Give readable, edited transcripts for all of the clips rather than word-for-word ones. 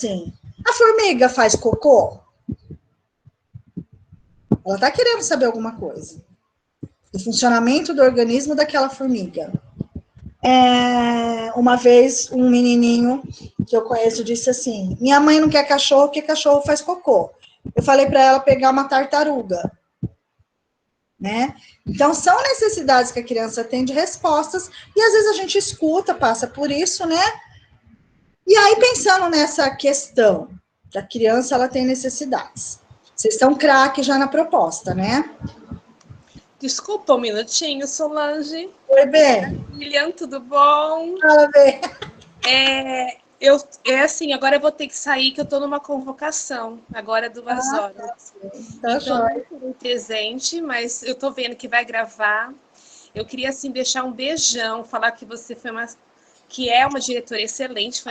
Sim. A formiga faz cocô? Ela está querendo saber alguma coisa. O funcionamento do organismo daquela formiga. Uma vez, um menininho que eu conheço disse assim, minha mãe não quer cachorro porque cachorro faz cocô. Eu falei para ela pegar uma tartaruga. Né? Então, são necessidades que a criança tem de respostas, e às vezes a gente escuta, passa por isso, né? E aí, pensando nessa questão da criança, ela tem necessidades. Vocês estão craque já na proposta, né? Desculpa um minutinho, Solange. Oi, bem. Lilian, tudo bom? Fala, bem. Assim, agora eu vou ter que sair, que eu estou numa convocação, agora 2 horas. Tá Então, não jóia. estou presente, mas eu estou vendo que vai gravar. Eu queria, assim, deixar um beijão, falar que você foi que é uma diretora excelente,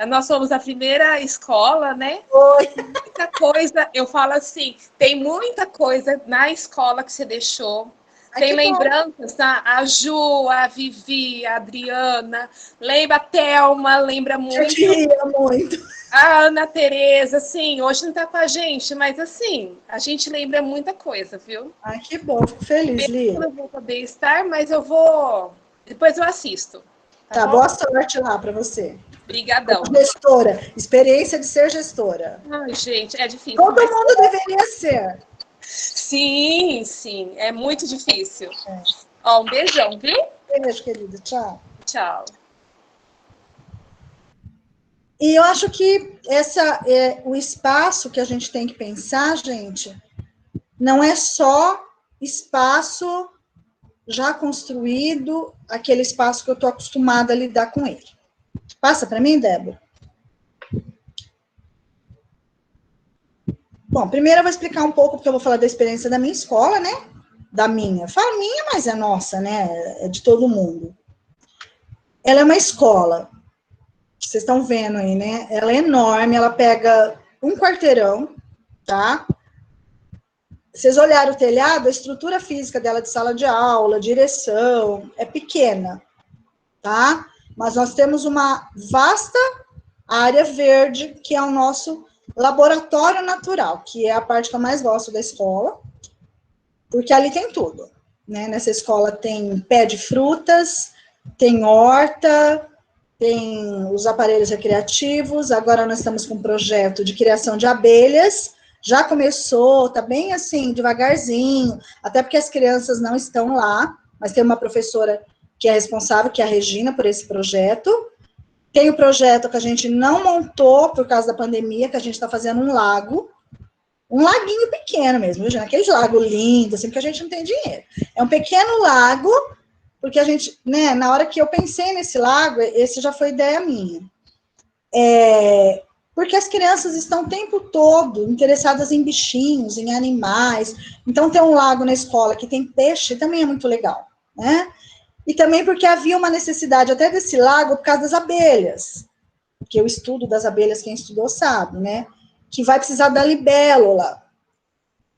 nós somos a primeira escola, né? Oi. Muita coisa, eu falo assim, tem muita coisa na escola que você deixou. Tem lembranças, tá? A Ju, a Vivi, a Adriana, lembra a Thelma, lembra muito. Eu te ria muito. A Ana Tereza, assim, hoje não tá com a gente, mas assim, a gente lembra muita coisa, viu? Ai, que bom, fico feliz, Li. Eu não vou poder estar, mas eu vou. Depois eu assisto. Tá, Bom? boa sorte lá para você. Obrigadão. Gestora, experiência de ser gestora. Ai, gente, é difícil. Todo mundo deveria ser. Sim, sim, é muito difícil. Ó, um beijão, viu? Beijo, querida. Tchau. Tchau. E eu acho que o espaço que a gente tem que pensar, gente, não é só espaço já construído, aquele espaço que eu estou acostumada a lidar com ele. Passa para mim, Débora. Bom, primeiro eu vou explicar um pouco, porque eu vou falar da experiência da minha escola, né? Da minha. Falo minha, mas é nossa, né? É de todo mundo. Ela é uma escola, vocês estão vendo aí, né? Ela é enorme, ela pega um quarteirão, tá? Vocês olharam o telhado, a estrutura física dela de sala de aula, direção, é pequena, tá? Mas nós temos uma vasta área verde, que é o nosso laboratório natural, que é a parte que eu mais gosto da escola, porque ali tem tudo, né? Nessa escola tem pé de frutas, tem horta, tem os aparelhos recreativos, agora nós estamos com um projeto de criação de abelhas, já começou, tá bem assim, devagarzinho, até porque as crianças não estão lá, mas tem uma professora que é responsável, que é a Regina, por esse projeto. Tem o projeto que a gente não montou por causa da pandemia, que a gente está fazendo um lago, um laguinho pequeno mesmo, viu, aqueles lagos lindos, assim, porque a gente não tem dinheiro. É um pequeno lago, porque a gente, né, na hora que eu pensei nesse lago, esse já foi ideia minha. Porque as crianças estão o tempo todo interessadas em bichinhos, em animais. Então, ter um lago na escola que tem peixe também é muito legal, né? E também porque havia uma necessidade até desse lago por causa das abelhas, que o estudo das abelhas, quem estudou sabe, né? Que vai precisar da libélula.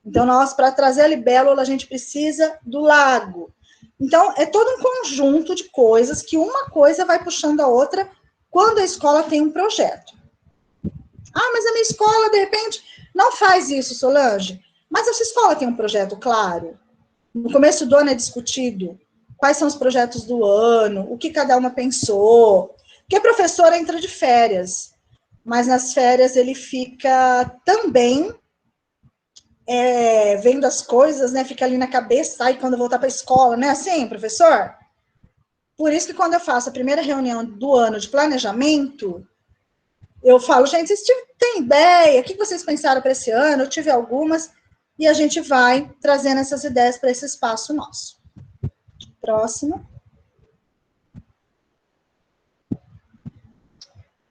Então, nós, para trazer a libélula, a gente precisa do lago. Então, é todo um conjunto de coisas que uma coisa vai puxando a outra quando a escola tem um projeto. Ah, mas a minha escola, de repente, não faz isso, Solange. Mas a sua escola tem um projeto claro. No começo do ano é discutido quais são os projetos do ano, o que cada uma pensou. Porque o professor entra de férias, mas nas férias ele fica também vendo as coisas, né? Fica ali na cabeça, aí quando voltar para a escola, né? Assim, professor? Por isso que quando eu faço a primeira reunião do ano de planejamento, eu falo, gente, vocês têm ideia? O que vocês pensaram para esse ano? Eu tive algumas, e a gente vai trazendo essas ideias para esse espaço nosso. Próximo.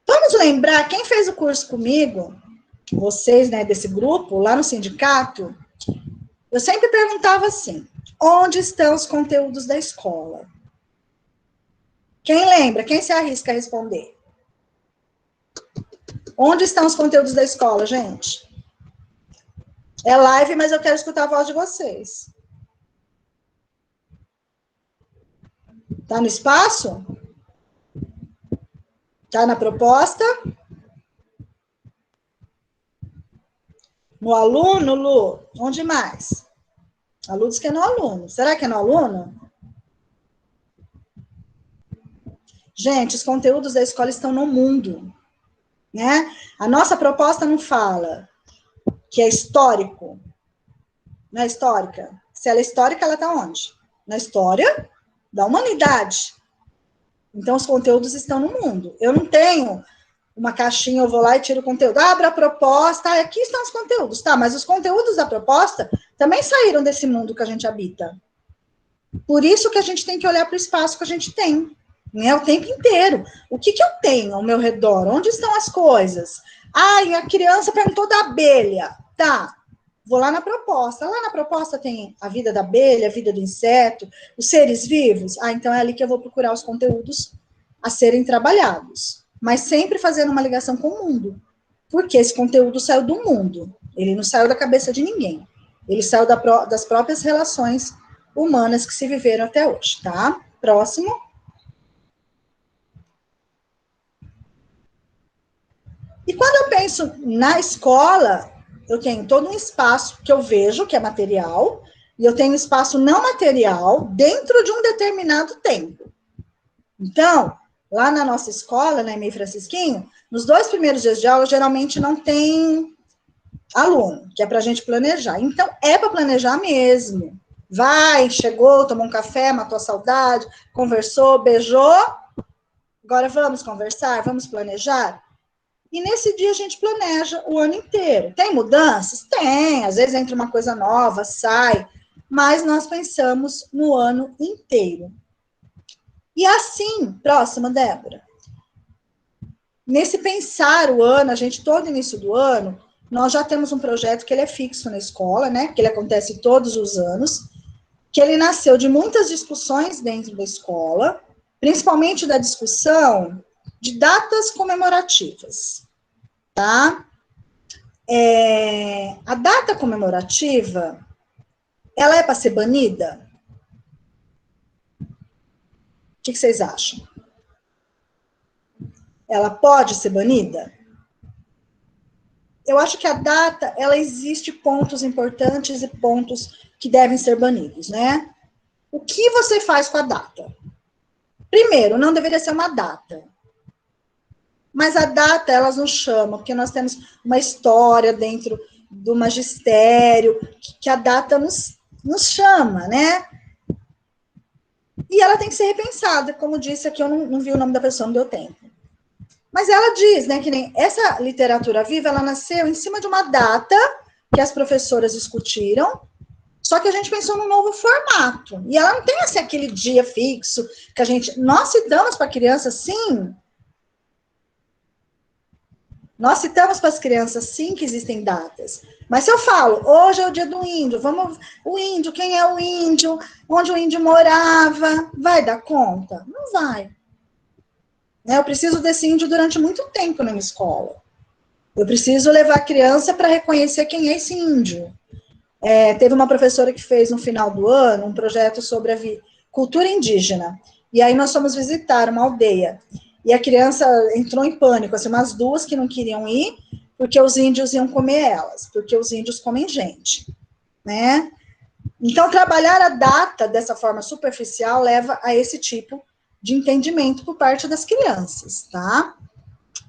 Vamos lembrar, quem fez o curso comigo, vocês, né, desse grupo, lá no sindicato, eu sempre perguntava assim, onde estão os conteúdos da escola? Quem lembra? Quem se arrisca a responder? Onde estão os conteúdos da escola, gente? É live, mas eu quero escutar a voz de vocês. Tá no espaço? Tá na proposta? No aluno, Lu? Onde mais? A Lu diz que é no aluno. Será que é no aluno? Gente, os conteúdos da escola estão no mundo, né? A nossa proposta não fala que é histórico, não é histórica. Se ela é histórica, ela está onde? Na história da humanidade. Então, os conteúdos estão no mundo. Eu não tenho uma caixinha, eu vou lá e tiro o conteúdo. Abra a proposta, aqui estão os conteúdos. Tá, mas os conteúdos da proposta também saíram desse mundo que a gente habita. Por isso que a gente tem que olhar para o espaço que a gente tem, né, o tempo inteiro. O que eu tenho ao meu redor? Onde estão as coisas? Ai, a criança perguntou da abelha. Tá, vou lá na proposta. Lá na proposta tem a vida da abelha, a vida do inseto, os seres vivos. Ah, então é ali que eu vou procurar os conteúdos a serem trabalhados. Mas sempre fazendo uma ligação com o mundo. Porque esse conteúdo saiu do mundo. Ele não saiu da cabeça de ninguém. Ele saiu das próprias relações humanas que se viveram até hoje, tá? Próximo. E quando eu penso na escola, eu tenho todo um espaço que eu vejo, que é material, e eu tenho espaço não material dentro de um determinado tempo. Então, lá na nossa escola, na EMEI Francisquinho, nos 2 primeiros dias de aula, geralmente não tem aluno, que é para a gente planejar. Então, é para planejar mesmo. Vai, chegou, tomou um café, matou a saudade, conversou, beijou. Agora vamos conversar, vamos planejar? E nesse dia a gente planeja o ano inteiro. Tem mudanças? Tem. Às vezes entra uma coisa nova, sai. Mas nós pensamos no ano inteiro. E assim, próxima, Débora. Nesse pensar o ano, a gente, todo início do ano, nós já temos um projeto que ele é fixo na escola, né? Que ele acontece todos os anos, que ele nasceu de muitas discussões dentro da escola, principalmente da discussão de datas comemorativas, tá? A data comemorativa, ela é para ser banida? O que vocês acham? Ela pode ser banida? Eu acho que a data, ela existe pontos importantes e pontos que devem ser banidos, né? O que você faz com a data? Primeiro, não deveria ser uma data. Mas a data, elas nos chamam, porque nós temos uma história dentro do magistério, que a data nos chama, né? E ela tem que ser repensada, como disse aqui, eu não vi o nome da pessoa, não deu tempo. Mas ela diz, né, que nem essa literatura viva, ela nasceu em cima de uma data que as professoras discutiram, só que a gente pensou num novo formato. E ela não tem assim, aquele dia fixo que a gente... Nós citamos para a criança, sim. Nós citamos para as crianças, sim, que existem datas. Mas se eu falo, hoje é o dia do índio, vamos... O índio, quem é o índio? Onde o índio morava? Vai dar conta? Não vai. Eu preciso desse índio durante muito tempo na minha escola. Eu preciso levar a criança para reconhecer quem é esse índio. Teve uma professora que fez no final do ano um projeto sobre a cultura indígena. E aí nós fomos visitar uma aldeia. E a criança entrou em pânico, assim, umas 2 que não queriam ir, porque os índios iam comer elas, porque os índios comem gente, né? Então, trabalhar a data dessa forma superficial leva a esse tipo de entendimento por parte das crianças, tá?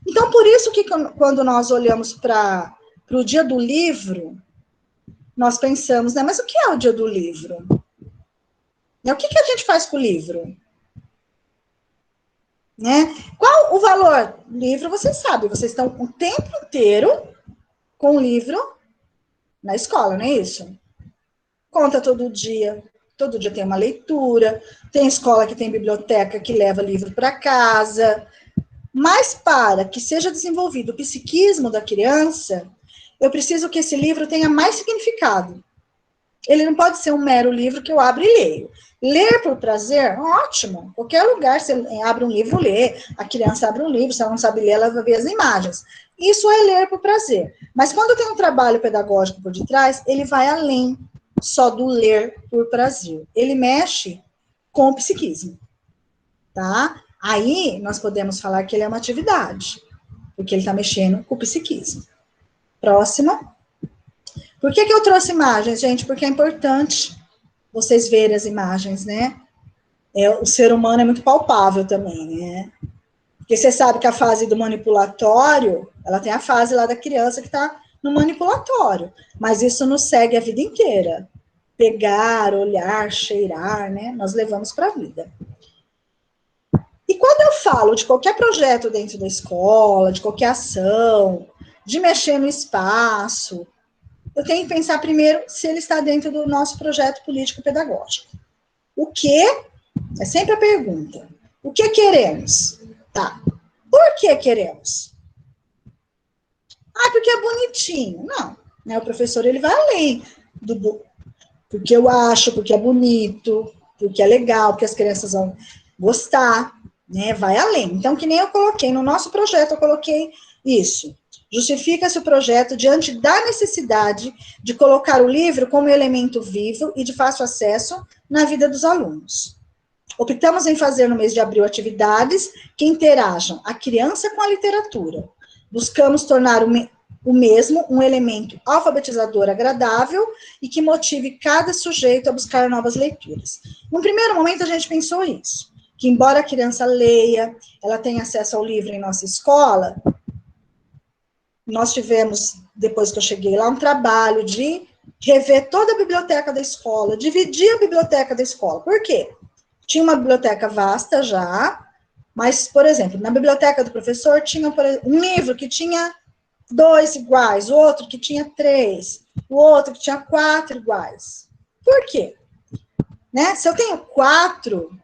Então, por isso que quando nós olhamos para o dia do livro, nós pensamos, né, mas o que é o dia do livro? O que a gente faz com o livro? Né? Qual o valor? Livro, vocês sabem, vocês estão o tempo inteiro com o livro na escola, não é isso? Conta todo dia tem uma leitura, tem escola que tem biblioteca que leva livro para casa, mas para que seja desenvolvido o psiquismo da criança, eu preciso que esse livro tenha mais significado. Ele não pode ser um mero livro que eu abro e leio. Ler por prazer, ótimo. Qualquer lugar, você abre um livro, lê. A criança abre um livro, se ela não sabe ler, ela vai ver as imagens. Isso é ler por prazer. Mas quando tem um trabalho pedagógico por detrás, ele vai além só do ler por prazer. Ele mexe com o psiquismo, tá? Aí, nós podemos falar que ele é uma atividade, porque ele está mexendo com o psiquismo. Próxima. Por que eu trouxe imagens, gente? Porque é importante vocês verem as imagens, né? O ser humano é muito palpável também, né? Porque você sabe que a fase do manipulatório, ela tem a fase lá da criança que está no manipulatório, mas isso nos segue a vida inteira. Pegar, olhar, cheirar, né? Nós levamos para a vida. E quando eu falo de qualquer projeto dentro da escola, de qualquer ação, de mexer no espaço, eu tenho que pensar primeiro se ele está dentro do nosso projeto político-pedagógico. O que? É sempre a pergunta. O que queremos? Tá. Por que queremos? Ah, porque é bonitinho. Não. Né? O professor, ele vai além do... Porque eu acho, porque é bonito, porque é legal, porque as crianças vão gostar, né? Vai além. Então, que nem eu coloquei no nosso projeto, eu coloquei isso. Justifica-se o projeto diante da necessidade de colocar o livro como elemento vivo e de fácil acesso na vida dos alunos. Optamos em fazer no mês de abril atividades que interajam a criança com a literatura. Buscamos tornar o mesmo um elemento alfabetizador agradável e que motive cada sujeito a buscar novas leituras. No primeiro momento, a gente pensou isso, que embora a criança leia, ela tenha acesso ao livro em nossa escola, nós tivemos, depois que eu cheguei lá, um trabalho de rever toda a biblioteca da escola, dividir a biblioteca da escola. Por quê? Tinha uma biblioteca vasta já, mas, por exemplo, na biblioteca do professor tinha um livro que tinha 2 iguais, o outro que tinha 3, o outro que tinha 4 iguais. Por quê? Né? Se eu tenho 4,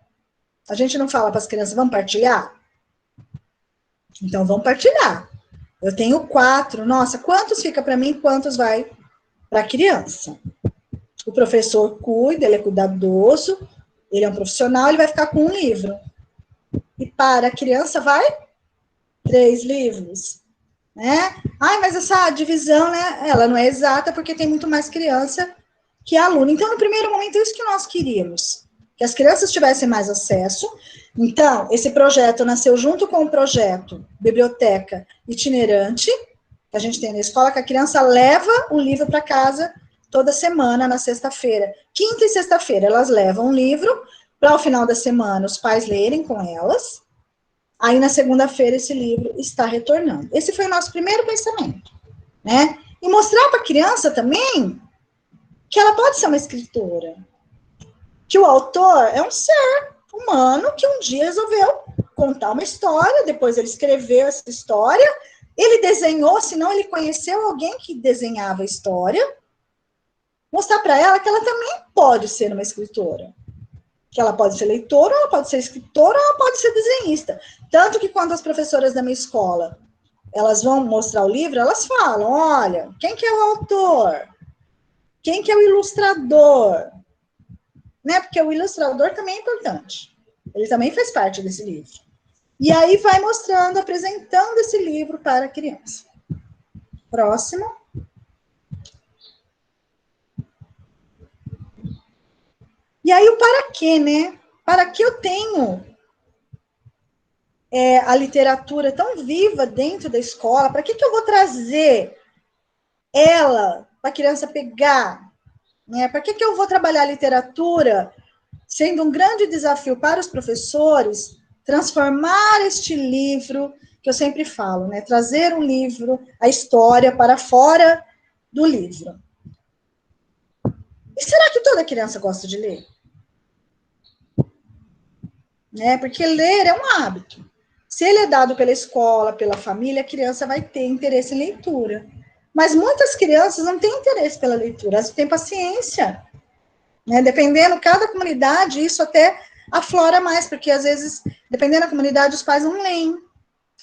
a gente não fala para as crianças, vamos partilhar? Então, vamos partilhar. Eu tenho 4, nossa, quantos fica para mim, quantos vai para a criança? O professor cuida, ele é cuidadoso, ele é um profissional, ele vai ficar com um livro. E para a criança vai 3 livros. Né? Ai, mas essa divisão, né, ela não é exata porque tem muito mais criança que aluno. Então, no primeiro momento, é isso que nós queríamos, que as crianças tivessem mais acesso. Então, esse projeto nasceu junto com o projeto Biblioteca Itinerante, que a gente tem na escola, que a criança leva o livro para casa toda semana, na sexta-feira. Quinta e sexta-feira, elas levam um livro para o final da semana os pais lerem com elas. Aí, na segunda-feira, esse livro está retornando. Esse foi o nosso primeiro pensamento, né? E mostrar para a criança também que ela pode ser uma escritora. Que o autor é um ser humano que um dia resolveu contar uma história, depois ele escreveu essa história, ele desenhou, senão ele conheceu alguém que desenhava a história, mostrar para ela que ela também pode ser uma escritora. Que ela pode ser leitora, ela pode ser escritora, ela pode ser desenhista. Tanto que quando as professoras da minha escola, elas vão mostrar o livro, elas falam, olha, quem que é o autor? Quem que é o ilustrador? Né? Porque o ilustrador também é importante. Ele também faz parte desse livro. E aí vai mostrando, apresentando esse livro para a criança. Próximo. E aí o para quê, né? Para que eu tenho a literatura tão viva dentro da escola? Para que eu vou trazer ela para a criança pegar? Né? Para que eu vou trabalhar a literatura, sendo um grande desafio para os professores, transformar este livro, que eu sempre falo, né? Trazer um livro, a história, para fora do livro. E será que toda criança gosta de ler? Né? Porque ler é um hábito. Se ele é dado pela escola, pela família, a criança vai ter interesse em leitura. Mas muitas crianças não têm interesse pela leitura, elas têm paciência. Né? Dependendo, cada comunidade, isso até aflora mais, porque às vezes, dependendo da comunidade, os pais não leem.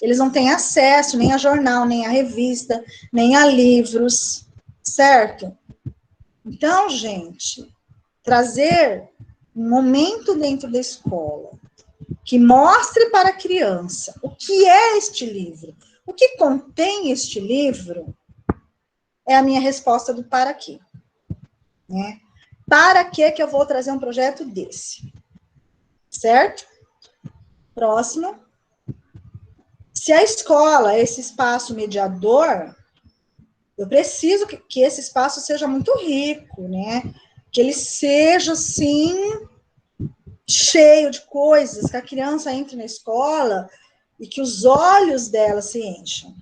Eles não têm acesso nem a jornal, nem a revista, nem a livros, certo? Então, gente, trazer um momento dentro da escola que mostre para a criança o que é este livro, o que contém este livro, é a minha resposta do para quê. Né? Para que eu vou trazer um projeto desse? Certo? Próximo. Se a escola é esse espaço mediador, Eu preciso que esse espaço seja muito rico, né? Que ele seja, assim, cheio de coisas, que a criança entre na escola e que os olhos dela se encham.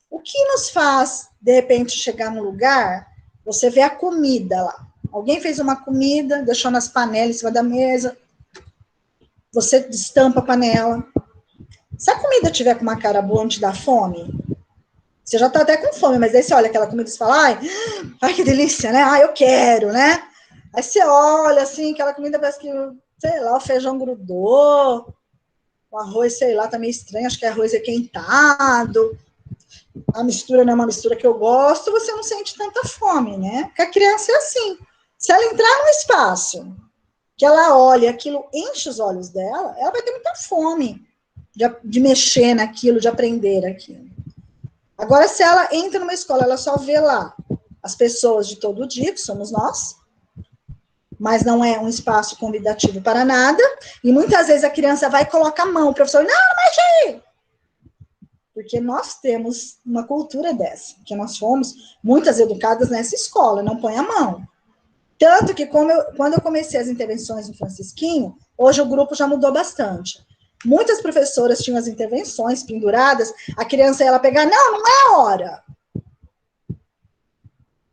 O que nos faz, de repente, chegar num lugar, você vê a comida lá. Alguém fez uma comida, deixou nas panelas em cima da mesa, você destampa a panela. Se a comida tiver com uma cara boa, não te dá fome? Você já tá até com fome, mas aí você olha aquela comida e fala, ai, que delícia, né? Ai, eu quero, né? Aí você olha, assim, aquela comida parece que, sei lá, o feijão grudou, o arroz, sei lá, tá meio estranho, acho que é arroz requentado, a mistura não é uma mistura que eu gosto, você não sente tanta fome, né? Porque a criança é assim. Se ela entrar num espaço que ela olha, aquilo enche os olhos dela, ela vai ter muita fome de mexer naquilo, de aprender aquilo. Agora, se ela entra numa escola, ela só vê lá as pessoas de todo dia, que somos nós, mas não é um espaço convidativo para nada, e muitas vezes a criança vai e coloca a mão, o professor, não mexe aí! Porque nós temos uma cultura dessa, que nós fomos muitas educadas nessa escola, não põe a mão. Tanto que quando eu comecei as intervenções no Francisquinho, hoje o grupo já mudou bastante. Muitas professoras tinham as intervenções penduradas, a criança ia lá pegar, não é hora.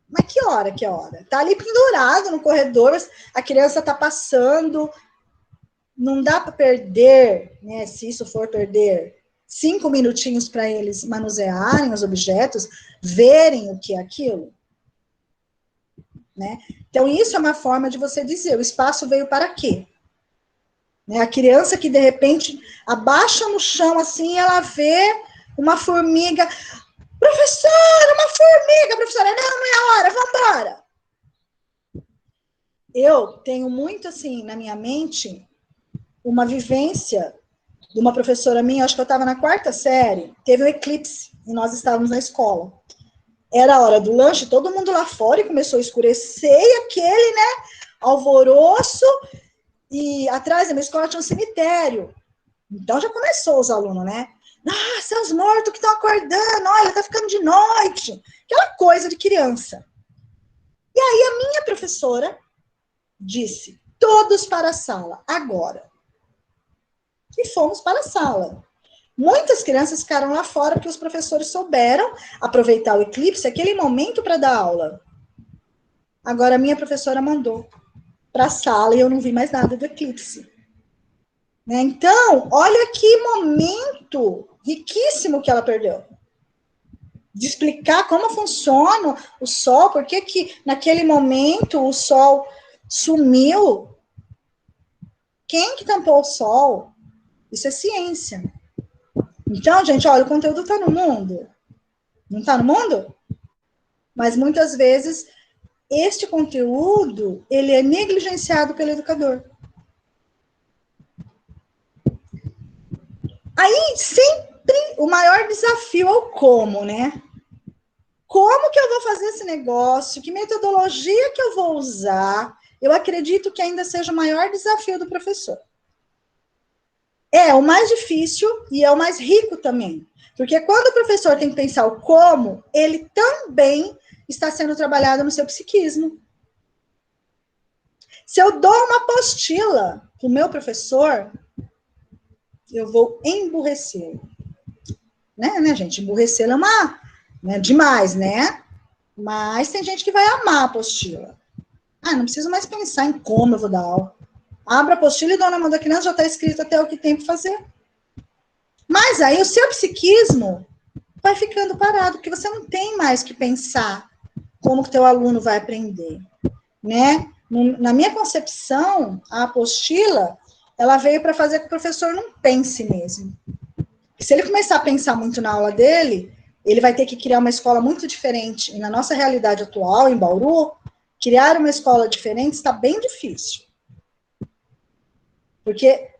Mas que hora que é hora? Tá ali pendurado no corredor, a criança tá passando, não dá para perder, né, se isso for perder, 5 minutinhos para eles manusearem os objetos, verem o que é aquilo. Né? Então, isso é uma forma de você dizer, o espaço veio para quê? Né? A criança que, de repente, abaixa no chão, assim, ela vê uma formiga, professora, uma formiga, professora, não é a hora, vamos embora. Eu tenho muito, assim, na minha mente, uma vivência de uma professora minha, acho que eu estava na 4ª série, teve um eclipse, e nós estávamos na escola. Era a hora do lanche, todo mundo lá fora, e começou a escurecer, e aquele, né, alvoroço, e atrás da minha escola tinha um cemitério. Então já começou os alunos, né? Ah, são os mortos que estão acordando, olha, tá ficando de noite. Aquela coisa de criança. E aí a minha professora disse, todos para a sala, agora. E fomos para a sala. Muitas crianças ficaram lá fora porque os professores souberam aproveitar o eclipse, aquele momento para dar aula. Agora, a minha professora mandou para a sala e eu não vi mais nada do eclipse. Né? Então, olha que momento riquíssimo que ela perdeu. De explicar como funciona o Sol, por que naquele momento o Sol sumiu. Quem que tampou o Sol? Isso é ciência. Então, gente, olha, o conteúdo está no mundo. Não está no mundo? Mas muitas vezes este conteúdo ele é negligenciado pelo educador. Aí sempre o maior desafio é o como, né? Como que eu vou fazer esse negócio? Que metodologia que eu vou usar? Eu acredito que ainda seja o maior desafio do professor. É o mais difícil e é o mais rico também. Porque quando o professor tem que pensar o como, ele também está sendo trabalhado no seu psiquismo. Se eu dou uma apostila para o meu professor, eu vou emburrecer. Né, gente? Emburrecer é uma... Né, demais, né? Mas tem gente que vai amar a apostila. Ah, não preciso mais pensar em como eu vou dar aula. Abra a apostila e dou na mão da criança, já está escrito até o que tem para fazer. Mas aí o seu psiquismo vai ficando parado, porque você não tem mais que pensar como que teu aluno vai aprender, né? Na minha concepção, a apostila, ela veio para fazer que o professor não pense mesmo. Se ele começar a pensar muito na aula dele, ele vai ter que criar uma escola muito diferente. E na nossa realidade atual, em Bauru, criar uma escola diferente está bem difícil. Porque,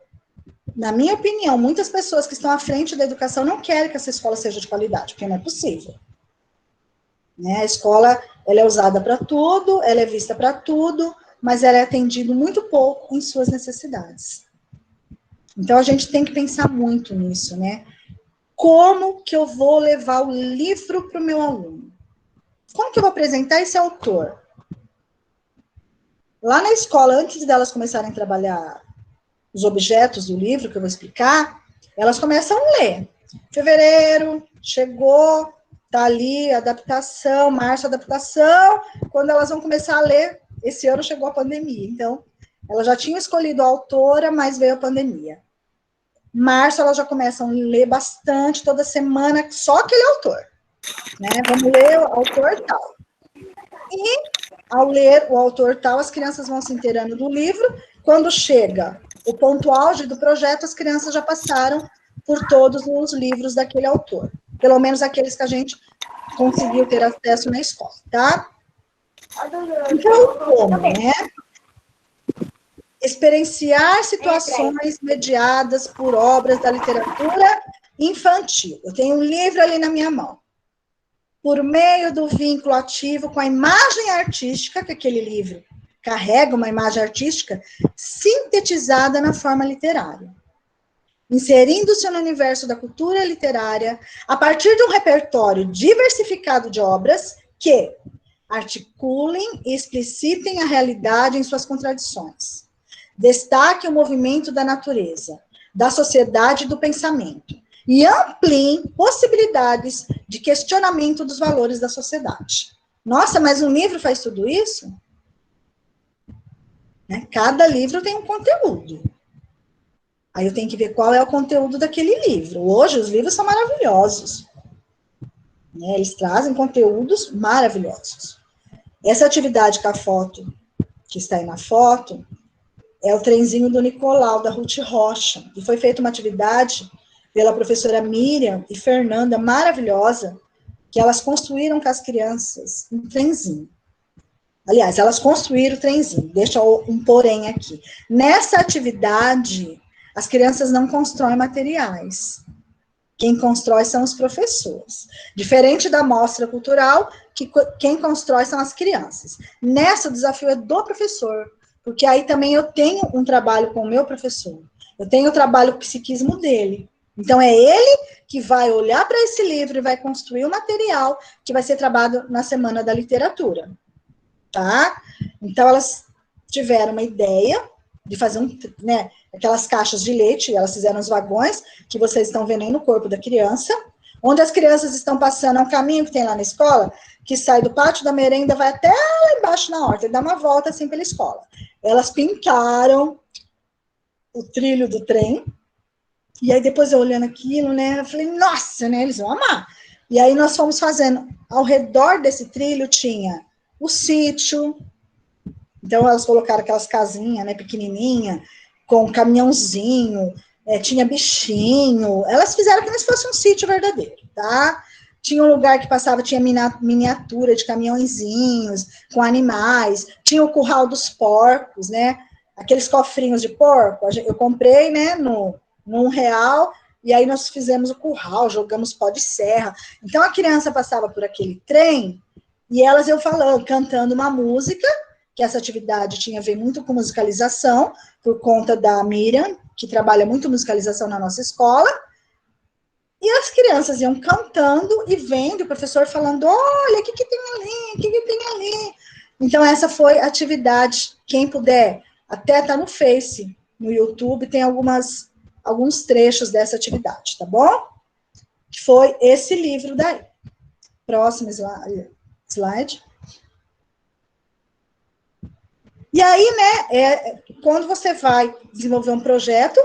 na minha opinião, muitas pessoas que estão à frente da educação não querem que essa escola seja de qualidade, porque não é possível. Né? A escola ela é usada para tudo, ela é vista para tudo, mas ela é atendida muito pouco em suas necessidades. Então, a gente tem que pensar muito nisso, né? Como que eu vou levar o livro para o meu aluno? como que eu vou apresentar esse autor? Lá na escola, antes delas começarem a trabalhar os objetos do livro, que eu vou explicar, elas começam a ler. Fevereiro, chegou, tá ali, adaptação, março, adaptação. Quando elas vão começar a ler, esse ano chegou a pandemia. Então, elas já tinham escolhido a autora, mas veio a pandemia. Março, elas já começam a ler bastante, toda semana, só aquele autor. Né? Vamos ler o autor tal. E, ao ler o autor tal, as crianças vão se inteirando do livro. Quando chega o ponto auge do projeto, as crianças já passaram por todos os livros daquele autor. Pelo menos aqueles que a gente conseguiu ter acesso na escola, tá? Então, como, né? Experienciar situações mediadas por obras da literatura infantil. Eu tenho um livro ali na minha mão. Por meio do vínculo ativo com a imagem artística, que aquele livro carrega uma imagem artística sintetizada na forma literária. Inserindo-se no universo da cultura literária a partir de um repertório diversificado de obras que articulem e explicitem a realidade em suas contradições. Destaque o movimento da natureza, da sociedade e do pensamento, e ampliem possibilidades de questionamento dos valores da sociedade. Nossa, mas um livro faz tudo isso? Né? Cada livro tem um conteúdo. Aí eu tenho que ver qual é o conteúdo daquele livro. Hoje, os livros são maravilhosos. Né? Eles trazem conteúdos maravilhosos. Essa atividade com a foto, que está aí na foto, é o trenzinho do Nicolau, da Ruth Rocha. E foi feita uma atividade pela professora Miriam e Fernanda, maravilhosa, que elas construíram com as crianças um trenzinho. Aliás, elas construíram o trenzinho. Deixa um porém aqui. Nessa atividade, as crianças não constroem materiais. Quem constrói são os professores. Diferente da mostra cultural, que quem constrói são as crianças. Nessa, o desafio é do professor, porque aí também eu tenho um trabalho com o meu professor. Eu tenho o trabalho com o psiquismo dele. Então, é ele que vai olhar para esse livro e vai construir o material que vai ser trabalhado na Semana da Literatura. Tá? Então, elas tiveram uma ideia de fazer aquelas caixas de leite, elas fizeram os vagões, que vocês estão vendo aí no corpo da criança, onde as crianças estão passando, é um caminho que tem lá na escola, que sai do pátio da merenda, vai até lá embaixo na horta, e dá uma volta assim pela escola. Elas pintaram o trilho do trem, e aí depois eu olhando aquilo, né, eu falei, nossa, né, eles vão amar. E aí nós fomos fazendo, ao redor desse trilho tinha o sítio, então elas colocaram aquelas casinhas, né, pequenininha, com um caminhãozinho, tinha bichinho, elas fizeram como se fosse um sítio verdadeiro, tá? Tinha um lugar que passava, tinha miniatura de caminhõezinhos, com animais, tinha o curral dos porcos, né, aqueles cofrinhos de porco, eu comprei, né, no R$1, e aí nós fizemos o curral, jogamos pó de serra, então a criança passava por aquele trem, e elas eu falando, cantando uma música, que essa atividade tinha a ver muito com musicalização, por conta da Miriam, que trabalha muito musicalização na nossa escola, e as crianças iam cantando e vendo o professor falando, olha, o que tem ali, o que tem ali. Então, essa foi a atividade, quem puder, até tá no Face, no YouTube, tem alguns trechos dessa atividade, tá bom? Que foi esse livro daí. Próximo slide. E aí, né, quando você vai desenvolver um projeto,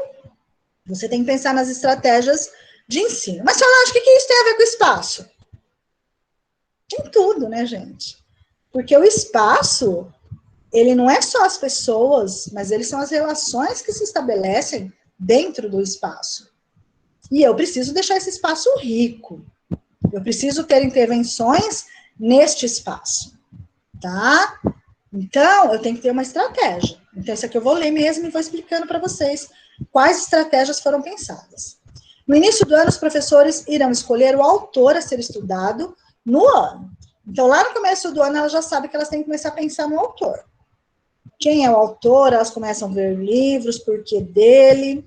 você tem que pensar nas estratégias de ensino. Mas, Solange, o que isso tem a ver com o espaço? Tem tudo, né, gente? Porque o espaço, ele não é só as pessoas, mas eles são as relações que se estabelecem dentro do espaço. E eu preciso deixar esse espaço rico. Eu preciso ter intervenções neste espaço, tá? Então, eu tenho que ter uma estratégia. Então, isso aqui eu vou ler mesmo e vou explicando para vocês quais estratégias foram pensadas. No início do ano, os professores irão escolher o autor a ser estudado no ano. Então, lá no começo do ano, elas já sabem que elas têm que começar a pensar no autor. Quem é o autor? Elas começam a ver livros, porquê dele.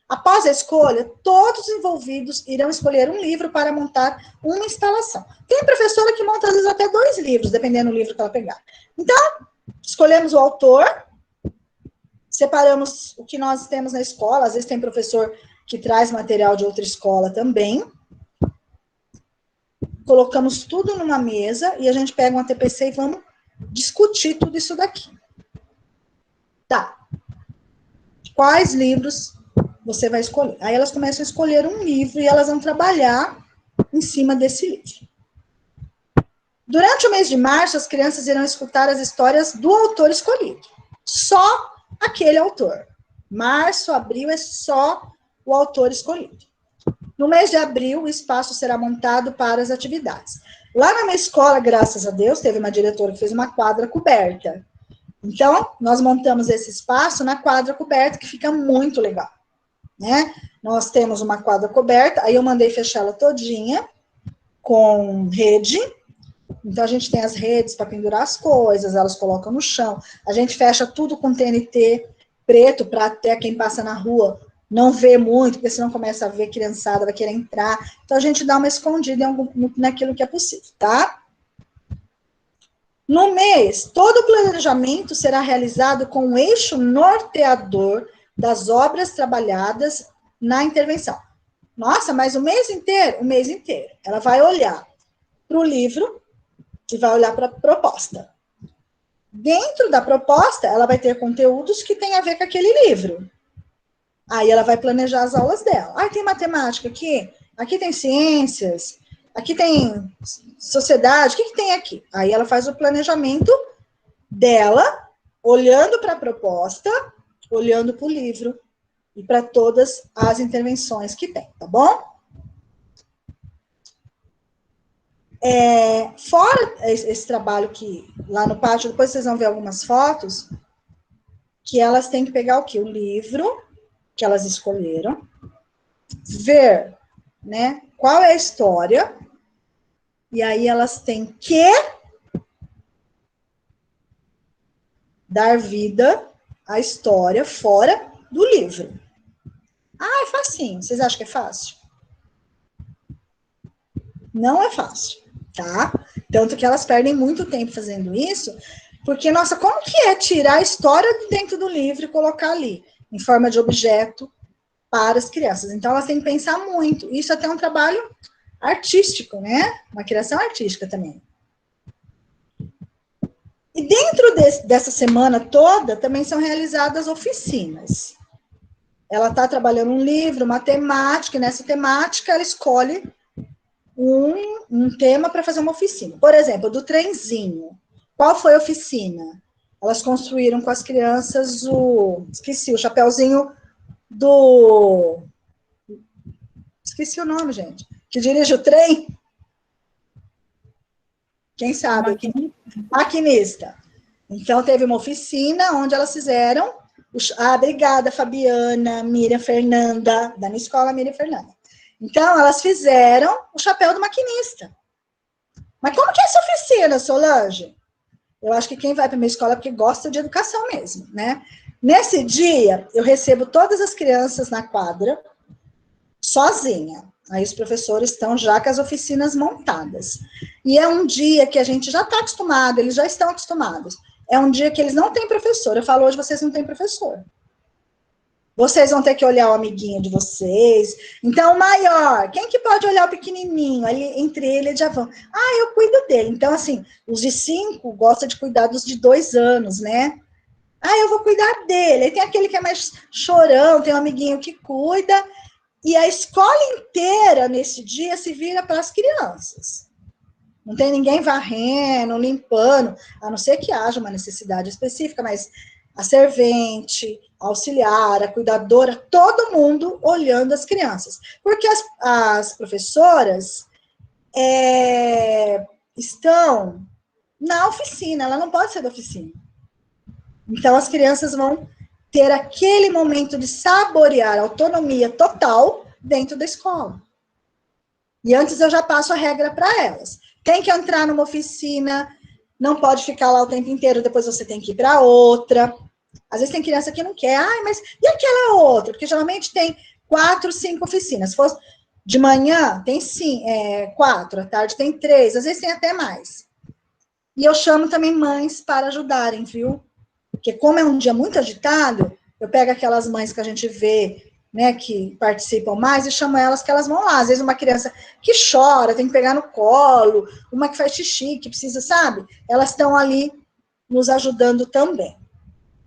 Após a escolha, todos os envolvidos irão escolher um livro para montar uma instalação. Tem professora que monta, às vezes, até até 2 livros, dependendo do livro que ela pegar. Então, escolhemos o autor, separamos o que nós temos na escola, às vezes tem professor que traz material de outra escola também. Colocamos tudo numa mesa e a gente pega uma TPC e vamos discutir tudo isso daqui. Tá. Quais livros você vai escolher? Aí elas começam a escolher um livro e elas vão trabalhar em cima desse livro. Durante o mês de março, as crianças irão escutar as histórias do autor escolhido. Só aquele autor. Março, abril é só o autor escolhido. No mês de abril, o espaço será montado para as atividades. Lá na minha escola, graças a Deus, teve uma diretora que fez uma quadra coberta. Então, nós montamos esse espaço na quadra coberta, que fica muito legal, né? Nós temos uma quadra coberta, aí eu mandei fechar ela todinha com rede. Então, a gente tem as redes para pendurar as coisas, elas colocam no chão. A gente fecha tudo com TNT preto, para até quem passa na rua não ver muito, porque senão começa a ver criançada, vai querer entrar. Então, a gente dá uma escondida naquilo que é possível, tá? No mês, todo o planejamento será realizado com o eixo norteador das obras trabalhadas na intervenção. Nossa, mas o mês inteiro? O mês inteiro. Ela vai olhar para o livro e vai olhar para a proposta. Dentro da proposta, ela vai ter conteúdos que tem a ver com aquele livro. Aí ela vai planejar as aulas dela. Ah, tem matemática aqui, aqui tem ciências, aqui tem sociedade, o que tem aqui? Aí ela faz o planejamento dela, olhando para a proposta, olhando para o livro e para todas as intervenções que tem, tá bom? Fora esse trabalho que lá no pátio, depois vocês vão ver algumas fotos, que elas têm que pegar o quê? O livro que elas escolheram, ver, né, qual é a história, e aí elas têm que dar vida à história fora do livro. Ah, é facinho. Vocês acham que é fácil? Não é fácil, tá? Tanto que elas perdem muito tempo fazendo isso, porque, nossa, como que é tirar a história de dentro do livro e colocar ali, em forma de objeto, para as crianças? Então, elas têm que pensar muito. Isso até é um trabalho artístico, né? Uma criação artística também. E dentro dessa semana toda, também são realizadas oficinas. Ela está trabalhando um livro, uma temática, e nessa temática ela escolhe um tema para fazer uma oficina. Por exemplo, do trenzinho. Qual foi a oficina? Elas construíram com as crianças esqueci, o chapeuzinho do... Esqueci o nome, gente. Que dirige o trem? Quem sabe? Maquinista. Então, teve uma oficina onde elas fizeram... obrigada, Fabiana, Miriam Fernanda, da minha escola, Miriam Fernanda. Então, elas fizeram o chapéu do maquinista. Mas como que é essa oficina, Solange? Eu acho que quem vai para a minha escola é porque gosta de educação mesmo, né? Nesse dia, eu recebo todas as crianças na quadra, sozinha. Aí os professores estão já com as oficinas montadas. E é um dia que a gente já está acostumado, eles já estão acostumados. É um dia que eles não têm professor. Eu falo, hoje vocês não têm professor. Vocês vão ter que olhar o amiguinho de vocês. Então, o maior, quem que pode olhar o pequenininho? Ali, entre ele, já vão. Ah, eu cuido dele. Então, assim, os de 5 gostam de cuidar dos de 2 anos, né? Ah, eu vou cuidar dele. Aí tem aquele que é mais chorão, tem um amiguinho que cuida. E a escola inteira, nesse dia, se vira para as crianças. Não tem ninguém varrendo, limpando, a não ser que haja uma necessidade específica, mas a servente, a auxiliar, a cuidadora, todo mundo olhando as crianças. Porque as professoras estão na oficina, ela não pode ser da oficina. Então, as crianças vão ter aquele momento de saborear a autonomia total dentro da escola. E antes eu já passo a regra para elas. Tem que entrar numa oficina, não pode ficar lá o tempo inteiro, depois você tem que ir para outra. Às vezes tem criança que não quer, mas e aquela outra? Porque geralmente tem 4, 5 oficinas. Se for de manhã, tem 4, à tarde tem 3, às vezes tem até mais. E eu chamo também mães para ajudarem, viu? Porque como é um dia muito agitado, eu pego aquelas mães que a gente vê, né, que participam mais e chamo elas que elas vão lá. Às vezes uma criança que chora, tem que pegar no colo, uma que faz xixi, que precisa, sabe? Elas estão ali nos ajudando também.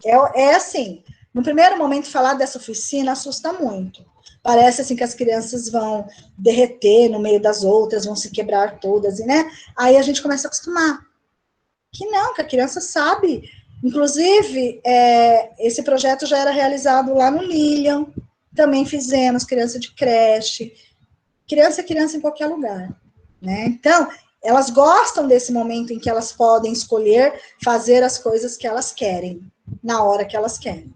É assim, no primeiro momento falar dessa oficina assusta muito. Parece assim que as crianças vão derreter no meio das outras, vão se quebrar todas, e né? Aí a gente começa a acostumar. Que não, que a criança sabe. Inclusive, esse projeto já era realizado lá no Lilian, também fizemos criança de creche, criança é criança em qualquer lugar, né? Então, elas gostam desse momento em que elas podem escolher fazer as coisas que elas querem, na hora que elas querem.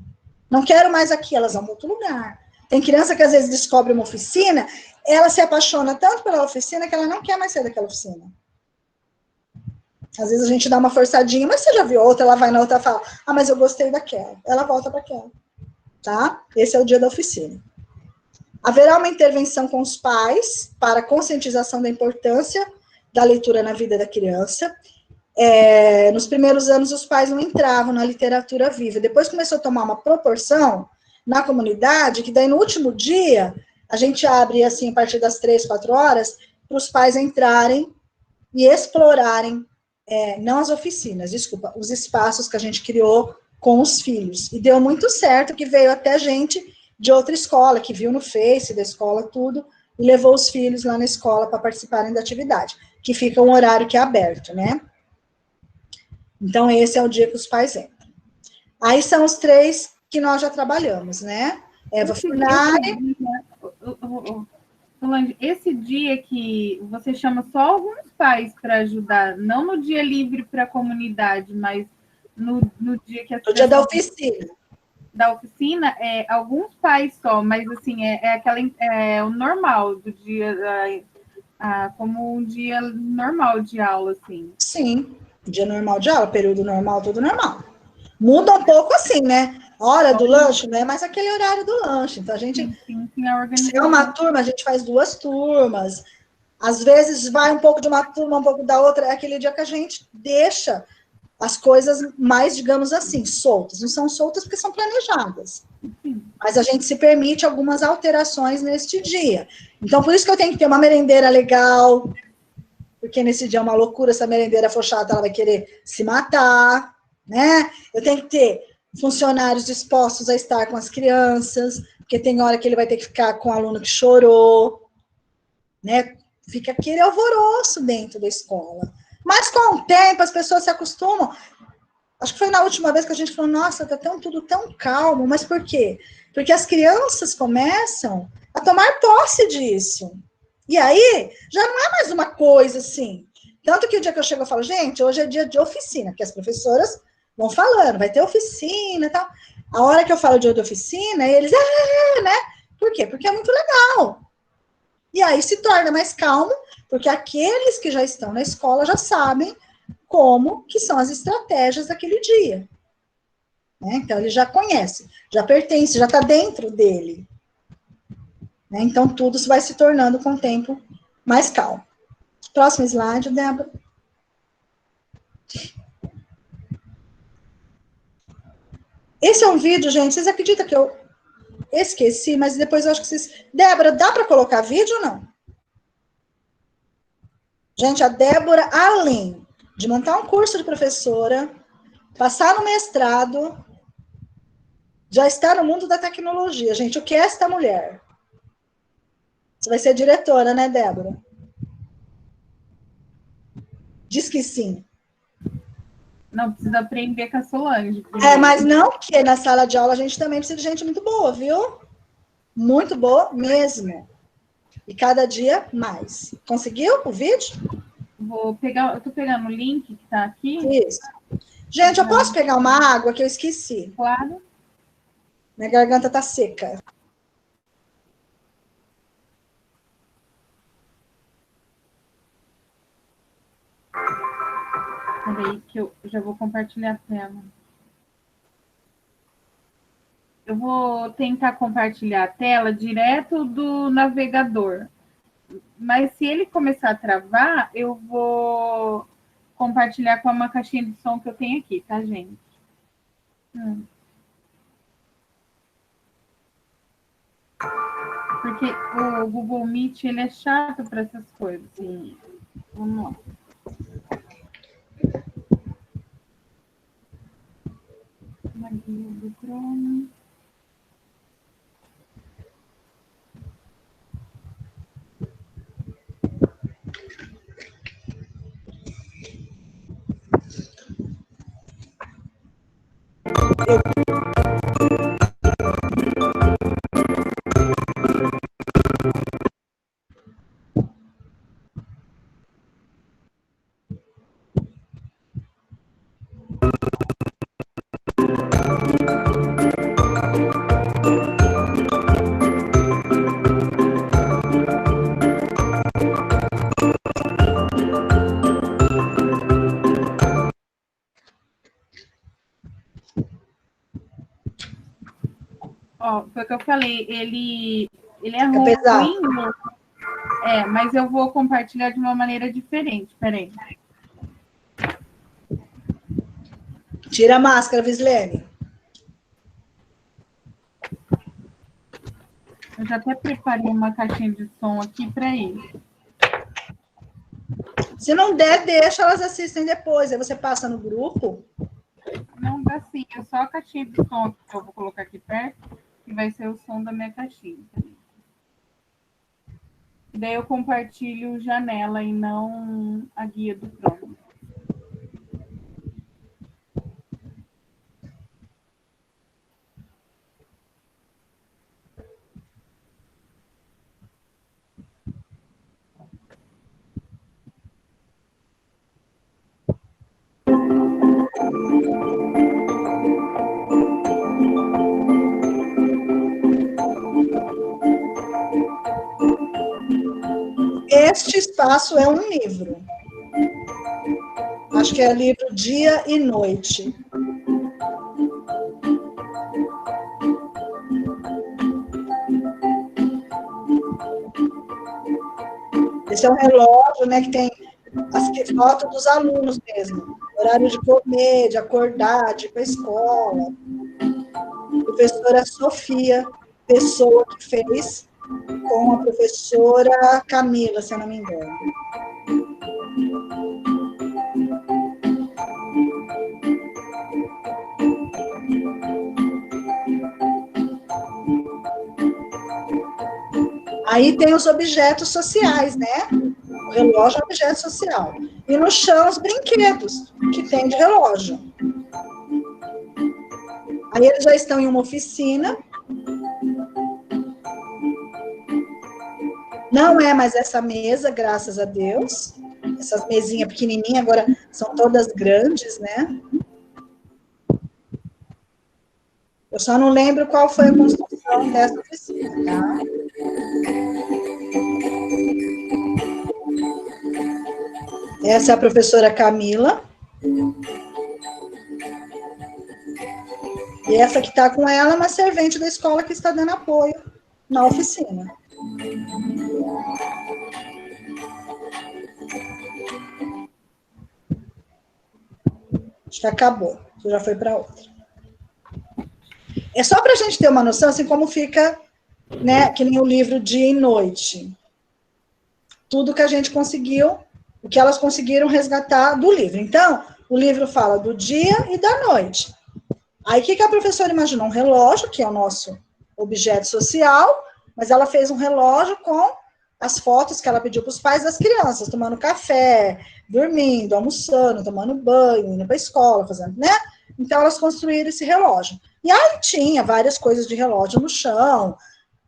Não quero mais aqui, elas vão para outro lugar. Tem criança que às vezes descobre uma oficina, ela se apaixona tanto pela oficina que ela não quer mais sair daquela oficina. Às vezes a gente dá uma forçadinha, mas você já viu outra, ela vai na outra e fala, ah, mas eu gostei daquela. Ela volta para aquela, tá? Esse é o dia da oficina. Haverá uma intervenção com os pais para conscientização da importância da leitura na vida da criança. Nos primeiros anos, os pais não entravam na literatura viva. Depois começou a tomar uma proporção na comunidade, que daí no último dia, a gente abre, assim, a partir das 3, 4 horas, para os pais entrarem e explorarem, não as oficinas, desculpa, os espaços que a gente criou com os filhos. E deu muito certo, que veio até gente de outra escola, que viu no Face da escola tudo, e levou os filhos lá na escola para participarem da atividade, que fica um horário que é aberto, né? Então, esse é o dia que os pais entram. Aí são os 3 que nós já trabalhamos, né? Eva Furnari. Solange, esse dia que você chama só alguns pais para ajudar, não no dia livre para a comunidade, mas no dia que No dia da oficina. Da oficina, alguns pais só, mas assim, o normal do dia, como um dia normal de aula, assim. Sim, dia normal de aula, período normal, tudo normal. Muda um pouco assim, né? A hora do lanche não é mais aquele horário do lanche. Então, a gente, se é uma turma, a gente faz 2 turmas. Às vezes, vai um pouco de uma turma, um pouco da outra. É aquele dia que a gente deixa as coisas mais, digamos assim, soltas. Não são soltas porque são planejadas. Mas a gente se permite algumas alterações neste dia. Então, por isso que eu tenho que ter uma merendeira legal, porque nesse dia é uma loucura, se a merendeira for chata, ela vai querer se matar, né? Eu tenho que ter funcionários dispostos a estar com as crianças, porque tem hora que ele vai ter que ficar com o aluno que chorou, né? Fica aquele alvoroço dentro da escola. Mas com o tempo as pessoas se acostumam. Acho que foi na última vez que a gente falou, nossa, tá tudo tão calmo, mas por quê? Porque as crianças começam a tomar posse disso. E aí, já não é mais uma coisa assim. Tanto que o dia que eu chego, eu falo, gente, hoje é dia de oficina, que as professoras vão falando, vai ter oficina e tal. A hora que eu falo dia de oficina, eles, né? Por quê? Porque é muito legal. E aí se torna mais calmo, porque aqueles que já estão na escola já sabem como que são as estratégias daquele dia. Né? Então, ele já conhece, já pertence, já está dentro dele. Né? Então, tudo vai se tornando com o tempo mais calmo. Próximo slide, Débora. Esse é um vídeo, gente, vocês acreditam que eu esqueci, mas depois eu acho que vocês... Débora, dá para colocar vídeo ou não? Gente, a Débora, além de montar um curso de professora, passar no mestrado, já está no mundo da tecnologia. Gente, o que é esta mulher? Você vai ser diretora, né, Débora? Diz que sim. Não, precisa aprender com a Solange. Mas não que na sala de aula a gente também precisa de gente muito boa, viu? Muito boa mesmo. E cada dia mais. Conseguiu o vídeo? Eu tô pegando o link que tá aqui. Isso. Gente, eu posso pegar uma água que eu esqueci? Claro. Minha garganta tá seca. Peraí, que eu já vou compartilhar a tela. Eu vou tentar compartilhar a tela direto do navegador. Mas se ele começar a travar, eu vou compartilhar com uma caixinha de som que eu tenho aqui, tá, gente? Porque o Google Meet, ele é chato para essas coisas. Assim. Vamos lá. Uma guia do Chrome. Ó, foi o que eu falei, ele é ruim, mas eu vou compartilhar de uma maneira diferente, peraí. Tira a máscara, Vislene. Eu já até preparei uma caixinha de som aqui para isso. Se não der, deixa, elas assistem depois. Aí você passa no grupo. Não dá sim, é só a caixinha de som que eu vou colocar aqui perto, que vai ser o som da minha caixinha. E daí eu compartilho janela e não a guia do Chrome. Este espaço é um livro. Acho que é livro Dia e Noite. Esse é um relógio, né, que tem as fotos dos alunos mesmo. Horário de comer, de acordar, de ir para a escola. Professora Sofia, pessoa que fez com a professora Camila, se eu não me engano. Aí tem os objetos sociais, né? O relógio é um objeto social. E no chão, os brinquedos que tem de relógio. Aí eles já estão em uma oficina. Não é mais essa mesa, graças a Deus. Essas mesinhas pequenininhas agora são todas grandes, né? Eu só não lembro qual foi a construção dessa oficina, tá? Essa é a professora Camila. E essa que está com ela é uma servente da escola que está dando apoio na oficina. Acho que acabou. Você já foi para outra. É só para a gente ter uma noção, assim, como fica, né, que nem o livro Dia e Noite. Tudo que a gente conseguiu, o que elas conseguiram resgatar do livro. Então, o livro fala do dia e da noite. Aí, o que a professora imaginou? Um relógio, que é o nosso objeto social, mas ela fez um relógio com as fotos que ela pediu para os pais das crianças, tomando café, dormindo, almoçando, tomando banho, indo para a escola, fazendo, né? Então, elas construíram esse relógio. E aí tinha várias coisas de relógio no chão.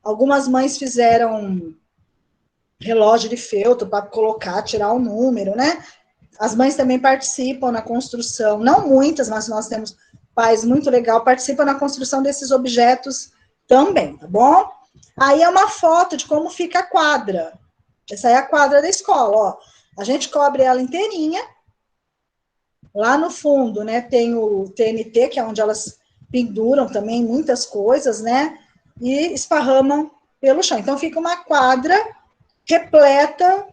Algumas mães fizeram relógio de feltro para colocar, tirar o número, né? As mães também participam na construção, não muitas, mas nós temos pais muito legal, participam na construção desses objetos também, tá bom? Aí é uma foto de como fica a quadra. Essa é a quadra da escola, ó. A gente cobre ela inteirinha. Lá no fundo, né, tem o TNT, que é onde elas penduram também muitas coisas, né? E esparramam pelo chão. Então, fica uma quadra repleta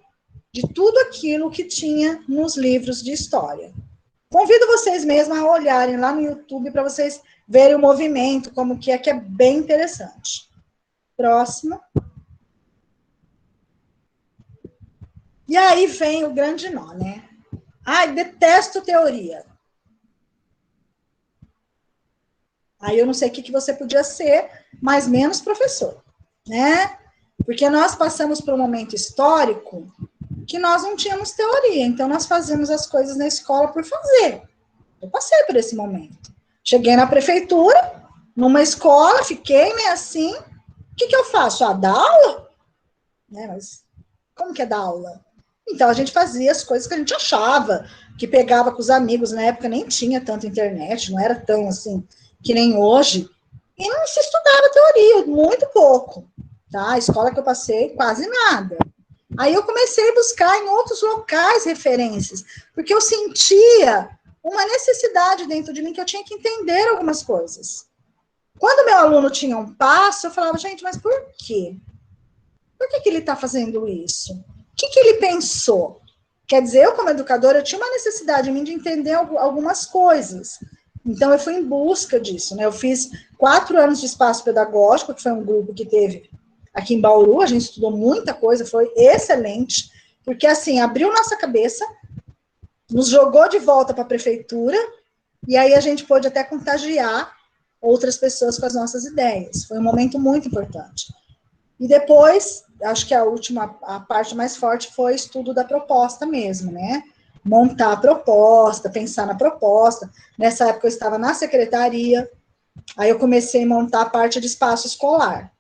de tudo aquilo que tinha nos livros de história. Convido vocês mesmos a olharem lá no YouTube para vocês verem o movimento, como que é bem interessante. Próximo. E aí vem o grande nó, né? Ai, detesto teoria. Aí eu não sei o que você podia ser, mas menos professor, né? Porque nós passamos por um momento histórico que nós não tínhamos teoria, então nós fazíamos as coisas na escola por fazer. Eu passei por esse momento. Cheguei na prefeitura, numa escola, fiquei meio assim, o que eu faço? Dar aula? Né, mas como que é dar aula? Então a gente fazia as coisas que a gente achava, que pegava com os amigos, na época nem tinha tanta internet, não era tão assim, que nem hoje, e não se estudava teoria, muito pouco, tá? A escola que eu passei, quase nada. Aí eu comecei a buscar em outros locais referências, porque eu sentia uma necessidade dentro de mim que eu tinha que entender algumas coisas. Quando meu aluno tinha um passo, eu falava, gente, mas por quê? Por que ele está fazendo isso? O que ele pensou? Quer dizer, eu como educadora, eu tinha uma necessidade em mim de entender algumas coisas. Então, eu fui em busca disso, né? Eu fiz 4 anos de espaço pedagógico, que foi um grupo que teve aqui em Bauru, a gente estudou muita coisa, foi excelente, porque, assim, abriu nossa cabeça, nos jogou de volta para a prefeitura, e aí a gente pôde até contagiar outras pessoas com as nossas ideias. Foi um momento muito importante. E depois, acho que a parte mais forte foi o estudo da proposta mesmo, né? Montar a proposta, pensar na proposta. Nessa época eu estava na secretaria, aí eu comecei a montar a parte de espaço escolar,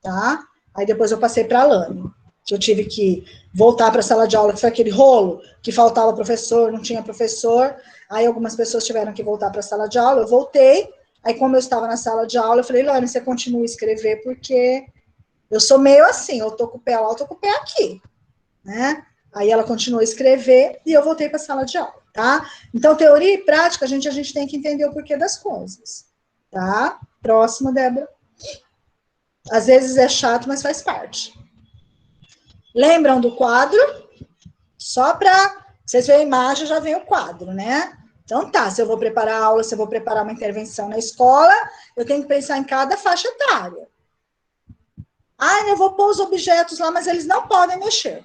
tá? Aí depois eu passei para a Lame, que eu tive que voltar para a sala de aula, que foi aquele rolo, que faltava professor, não tinha professor, aí algumas pessoas tiveram que voltar para a sala de aula, eu voltei, aí como eu estava na sala de aula, eu falei, Lame, você continua a escrever, porque eu sou meio assim, eu tô com o pé lá, eu tô com o pé aqui, né? Aí ela continuou a escrever e eu voltei para a sala de aula, tá? Então, teoria e prática, a gente tem que entender o porquê das coisas, tá? Próximo, Débora. Às vezes é chato, mas faz parte. Lembram do quadro? Só para vocês verem a imagem, já vem o quadro, né? Então, tá, se eu vou preparar a aula, se eu vou preparar uma intervenção na escola, eu tenho que pensar em cada faixa etária. Ah, eu vou pôr os objetos lá, mas eles não podem mexer.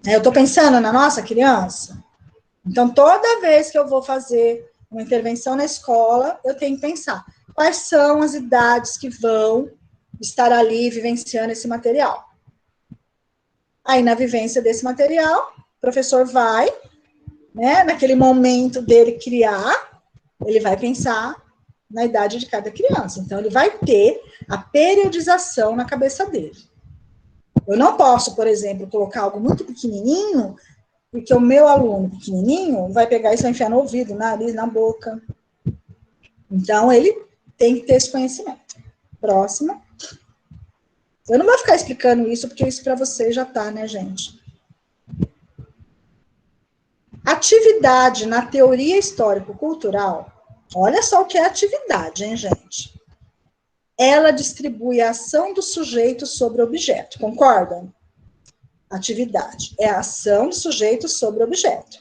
Eu estou pensando na nossa criança. Então, toda vez que eu vou fazer uma intervenção na escola, eu tenho que pensar quais são as idades que vão estar ali vivenciando esse material. Aí, na vivência desse material, o professor vai, né, naquele momento dele criar, ele vai pensar na idade de cada criança. Então, ele vai ter a periodização na cabeça dele. Eu não posso, por exemplo, colocar algo muito pequenininho, porque o meu aluno pequenininho vai pegar isso e vai enfiar no ouvido, no nariz, na boca. Então, ele tem que ter esse conhecimento. Próxima. Eu não vou ficar explicando isso, porque isso para vocês já tá, né, gente? Atividade na teoria histórico-cultural, olha só o que é atividade, hein, gente? Ela distribui a ação do sujeito sobre o objeto, concordam? Atividade é a ação do sujeito sobre o objeto.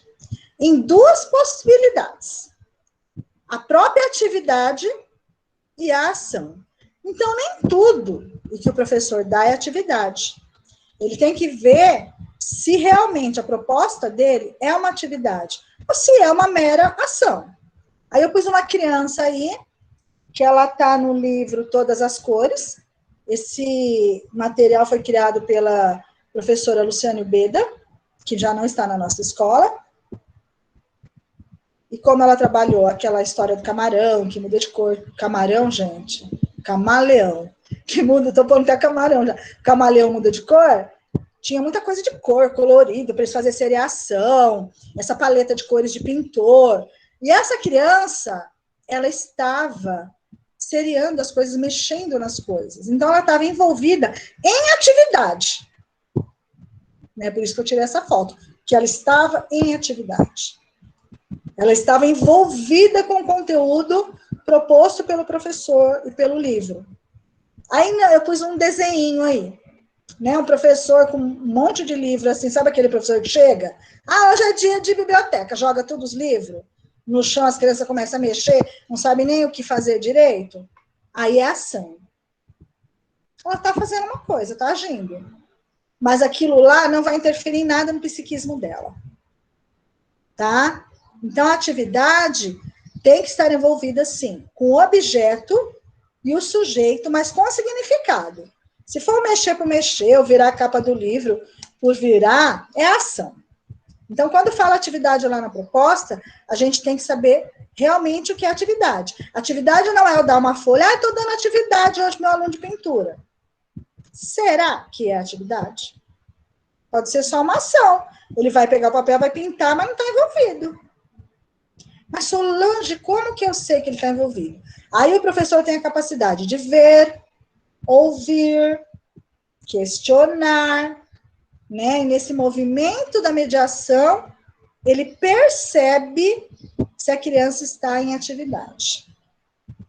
Em 2 possibilidades. A própria atividade e a ação. Então, nem tudo o que o professor dá é atividade. Ele tem que ver se realmente a proposta dele é uma atividade ou se é uma mera ação. Aí eu pus uma criança aí, que ela está no livro Todas as Cores. Esse material foi criado pela professora Luciane Beda, que já não está na nossa escola. E como ela trabalhou aquela história do camarão, que muda de cor. Camarão, gente, camaleão. Que muda, estou falando até camarão já. Camaleão muda de cor. Tinha muita coisa de cor, colorido, para eles fazerem seriação, essa paleta de cores de pintor. E essa criança, ela estava seriando as coisas, mexendo nas coisas. Então, ela estava envolvida em atividade. Né? Por isso que eu tirei essa foto, que ela estava em atividade. Ela estava envolvida com o conteúdo proposto pelo professor e pelo livro. Aí eu pus um desenho aí. né? Um professor com um monte de livro, assim, sabe aquele professor que chega? Ah, hoje é dia de biblioteca, joga todos os livros no chão, as crianças começam a mexer, não sabem nem o que fazer direito. Aí é ação. Ela está fazendo uma coisa, está agindo. Mas aquilo lá não vai interferir em nada no psiquismo dela. Tá? Então, a atividade tem que estar envolvida, sim, com o objeto e o sujeito, mas com significado. Se for mexer por mexer, ou virar a capa do livro por virar, é ação. Então, quando fala atividade lá na proposta, a gente tem que saber realmente o que é atividade. Atividade não é eu dar uma folha, estou dando atividade hoje para meu aluno de pintura. Será que é atividade? Pode ser só uma ação. Ele vai pegar o papel, vai pintar, mas não está envolvido. Mas, Solange, como que eu sei que ele está envolvido? Aí o professor tem a capacidade de ver, ouvir, questionar, né? E nesse movimento da mediação, ele percebe se a criança está em atividade.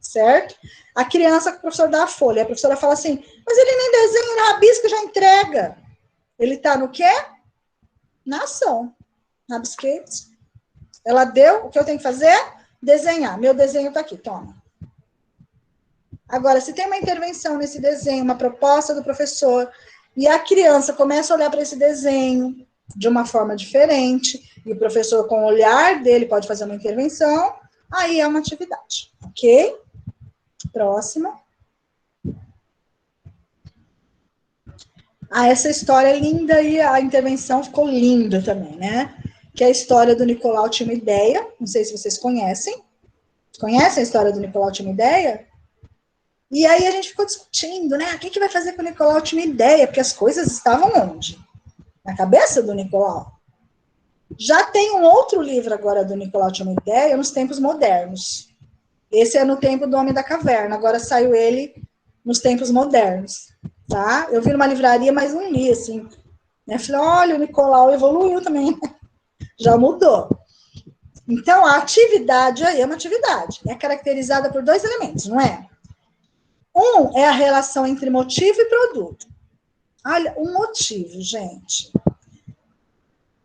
Certo? A criança, o professor dá a folha, a professora fala assim, mas ele nem desenha, ele rabisca, já entrega. Ele está no quê? Na ação. Rabisquete. Ela deu, o que eu tenho que fazer? Desenhar. Meu desenho está aqui, toma. Agora, se tem uma intervenção nesse desenho, uma proposta do professor, e a criança começa a olhar para esse desenho de uma forma diferente, e o professor, com o olhar dele, pode fazer uma intervenção, aí é uma atividade, ok? Próxima. Ah, essa história é linda e a intervenção ficou linda também, né? Que é a história do Nicolau Tinha Uma Ideia. Não sei se vocês conhecem. Conhecem a história do Nicolau Tinha Uma Ideia? E aí a gente ficou discutindo, né? O que vai fazer com o Nicolau Tinha Uma Ideia? Porque as coisas estavam onde? Na cabeça do Nicolau. Já tem um outro livro agora do Nicolau Tinha Uma Ideia nos tempos modernos. Esse é no tempo do Homem da Caverna. Agora saiu ele nos tempos modernos. Tá? Eu vi numa livraria, mas não li, assim. Né? Falei, olha, o Nicolau evoluiu também. Já mudou. Então, a atividade aí é uma atividade. É caracterizada por dois elementos, não é? Um é a relação entre motivo e produto. Olha, um motivo, gente.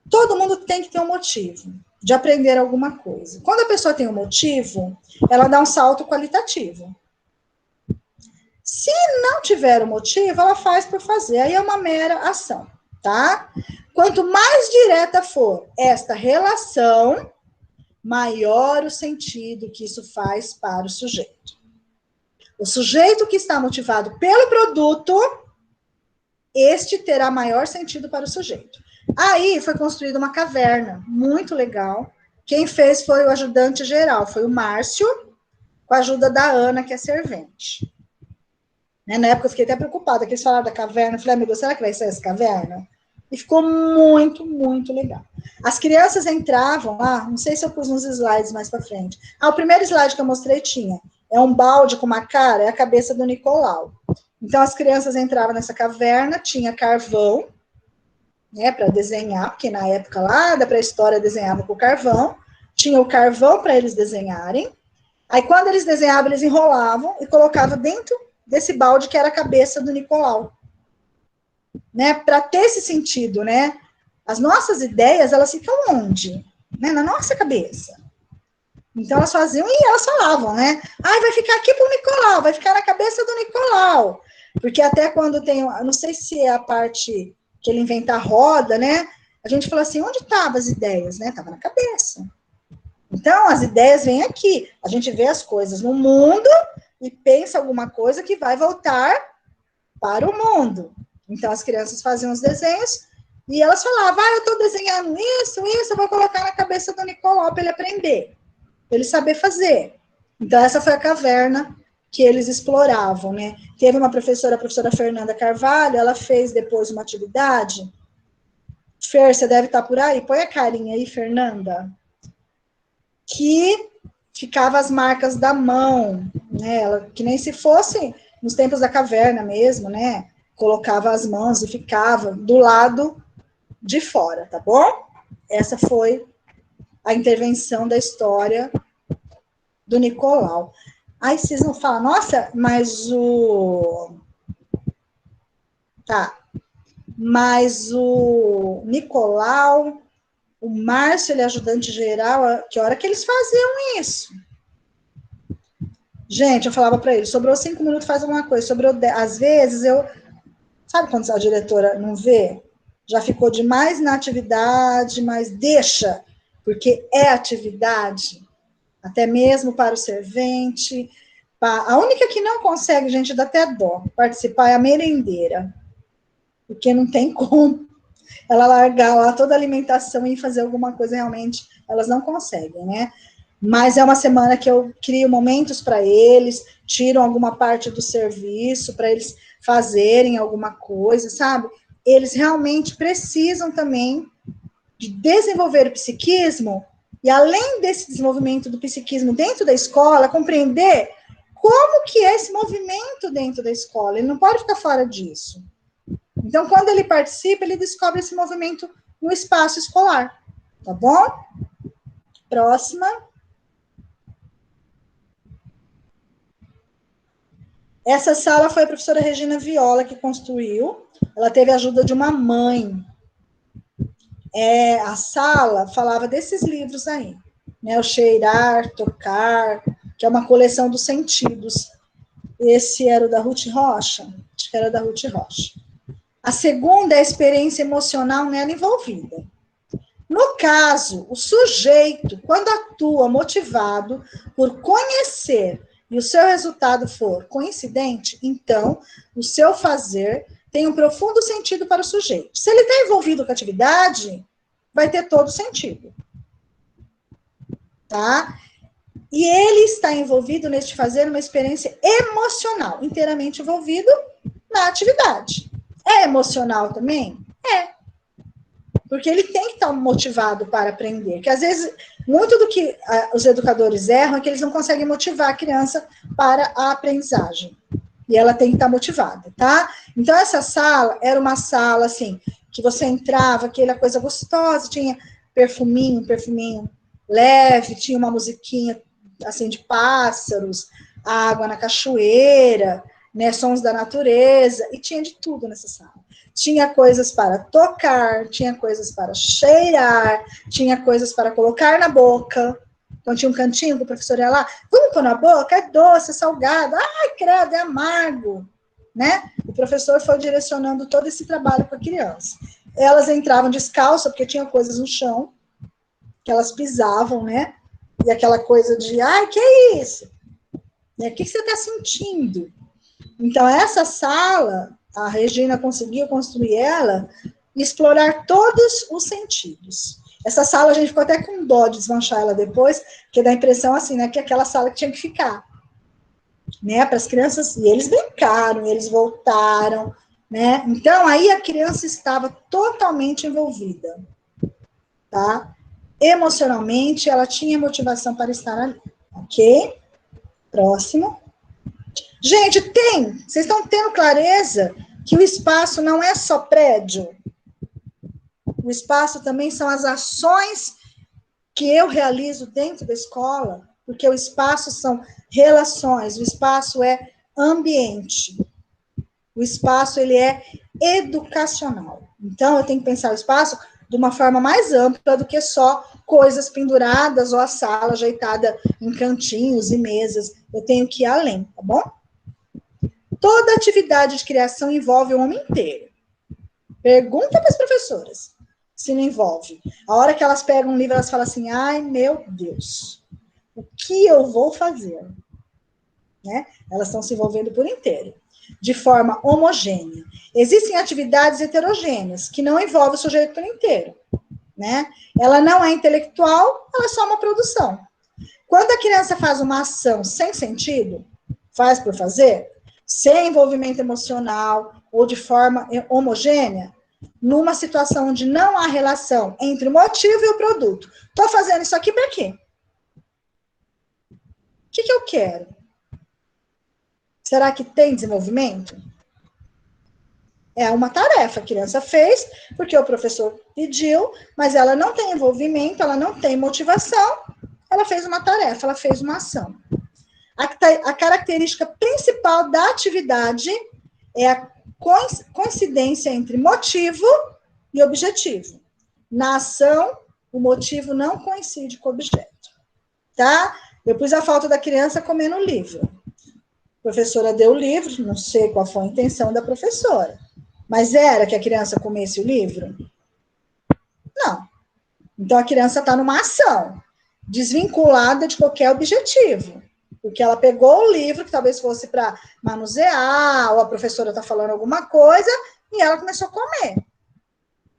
Todo mundo tem que ter um motivo de aprender alguma coisa. Quando a pessoa tem um motivo, ela dá um salto qualitativo. Se não tiver o motivo, ela faz por fazer. Aí é uma mera ação, tá? Quanto mais direta for esta relação, maior o sentido que isso faz para o sujeito. O sujeito que está motivado pelo produto, este terá maior sentido para o sujeito. Aí foi construída uma caverna, muito legal. Quem fez foi o ajudante geral, foi o Márcio, com a ajuda da Ana, que é servente. Na época eu fiquei até preocupada, que eles falaram da caverna, eu falei, meu Deus, será que vai ser essa caverna? E ficou muito, muito legal. As crianças entravam lá, não sei se eu pus uns slides mais para frente. Ah, o primeiro slide que eu mostrei tinha, é um balde com uma cara, é a cabeça do Nicolau. Então as crianças entravam nessa caverna, tinha carvão, né, para desenhar, porque na época lá da pré-história desenhava com carvão, tinha o carvão para eles desenharem, aí quando eles desenhavam, eles enrolavam e colocavam dentro desse balde que era a cabeça do Nicolau. Né, para ter esse sentido, né? As nossas ideias, elas ficam onde? Né, na nossa cabeça. Então, elas faziam e elas falavam, né? Ah, vai ficar aqui pro Nicolau, vai ficar na cabeça do Nicolau. Porque até quando tem, não sei se é a parte que ele inventa a roda, né? A gente fala assim, onde estavam as ideias, né? Tava na cabeça. Então, as ideias vêm aqui. A gente vê as coisas no mundo e pensa alguma coisa que vai voltar para o mundo. Então, as crianças faziam os desenhos e elas falavam, eu estou desenhando isso, eu vou colocar na cabeça do Nicolau para ele aprender, para ele saber fazer. Então, essa foi a caverna que eles exploravam, né? Teve uma professora, a professora Fernanda Carvalho, ela fez depois uma atividade. Fer, você deve estar por aí, põe a carinha aí, Fernanda. Que ficava as marcas da mão, né? Ela, que nem se fosse nos tempos da caverna mesmo, né? Colocava as mãos e ficava do lado de fora, tá bom? Essa foi a intervenção da história do Nicolau. Aí vocês vão falar, nossa, mas o... Tá, mas o Nicolau, o Márcio, ele é ajudante geral, que hora que eles faziam isso? Gente, eu falava para ele, sobrou 5 minutos, faz alguma coisa, sobrou 10. Às vezes, sabe quando a diretora não vê? Já ficou demais na atividade, mas deixa, porque é atividade, até mesmo para o servente. A única que não consegue, gente, dá até dó, participar é a merendeira, porque não tem como ela largar lá toda a alimentação e fazer alguma coisa, realmente, elas não conseguem, né? Mas é uma semana que eu crio momentos para eles, tiro alguma parte do serviço para eles fazerem alguma coisa, sabe? Eles realmente precisam também de desenvolver o psiquismo, e além desse desenvolvimento do psiquismo dentro da escola, compreender como que é esse movimento dentro da escola. Ele não pode ficar fora disso. Então, quando ele participa, ele descobre esse movimento no espaço escolar. Tá bom? Próxima. Essa sala foi a professora Regina Viola que construiu. Ela teve a ajuda de uma mãe. A sala falava desses livros aí, né? O Cheirar, Tocar, que é uma coleção dos sentidos. Esse era o da Ruth Rocha? Acho que era da Ruth Rocha. A segunda é a experiência emocional nela envolvida. No caso, o sujeito, quando atua motivado por conhecer e o seu resultado for coincidente, então o seu fazer tem um profundo sentido para o sujeito. Se ele está envolvido com a atividade, vai ter todo sentido. Tá? E ele está envolvido neste fazer uma experiência emocional, inteiramente envolvido na atividade. É emocional também? É. Porque ele tem que estar motivado para aprender. Que às vezes, muito do que os educadores erram é que eles não conseguem motivar a criança para a aprendizagem. E ela tem que estar motivada, tá? Então, essa sala era uma sala, assim, que você entrava, aquela coisa gostosa, tinha perfuminho leve, tinha uma musiquinha, assim, de pássaros, água na cachoeira, né, sons da natureza, e tinha de tudo nessa sala. Tinha coisas para tocar, tinha coisas para cheirar, tinha coisas para colocar na boca. Então, tinha um cantinho que o professor ia lá, vamos pôr na boca? É doce, é salgado, ai, credo, é amargo, né? O professor foi direcionando todo esse trabalho para a criança. Elas entravam descalças, porque tinha coisas no chão, que elas pisavam, né? E aquela coisa de, ai, que é isso? O que você está sentindo? Então, essa sala, a Regina conseguiu construir ela e explorar todos os sentidos. Essa sala, a gente ficou até com dó de desmanchar ela depois, porque dá a impressão, assim, né, que é aquela sala que tinha que ficar, né, para as crianças, e eles brincaram, eles voltaram, né, então, aí a criança estava totalmente envolvida, tá? Emocionalmente, ela tinha motivação para estar ali, ok? Próximo. Gente, vocês estão tendo clareza que o espaço não é só prédio? O espaço também são as ações que eu realizo dentro da escola, porque o espaço são relações, o espaço é ambiente, o espaço ele é educacional. Então, eu tenho que pensar o espaço de uma forma mais ampla do que só coisas penduradas ou a sala ajeitada em cantinhos e mesas. Eu tenho que ir além, tá bom? Toda atividade de criação envolve o homem inteiro. Pergunta para as professoras se não envolve. A hora que elas pegam um livro, elas falam assim, ai, meu Deus, o que eu vou fazer? Né? Elas estão se envolvendo por inteiro, de forma homogênea. Existem atividades heterogêneas, que não envolvem o sujeito por inteiro. Né? Ela não é intelectual, ela é só uma produção. Quando a criança faz uma ação sem sentido, faz por fazer, sem envolvimento emocional ou de forma homogênea, numa situação onde não há relação entre o motivo e o produto. Estou fazendo isso aqui para quê? O que eu quero? Será que tem desenvolvimento? É uma tarefa, a criança fez, porque o professor pediu, mas ela não tem envolvimento, ela não tem motivação, ela fez uma tarefa, ela fez uma ação. A característica principal da atividade é a coincidência entre motivo e objetivo. Na ação, o motivo não coincide com o objeto, tá? Eu pus a foto da criança comendo o livro. A professora deu o livro, não sei qual foi a intenção da professora, mas era que a criança comesse o livro? Não. Então, a criança está numa ação, desvinculada de qualquer objetivo. Porque ela pegou o livro, que talvez fosse para manusear, ou a professora está falando alguma coisa, e ela começou a comer.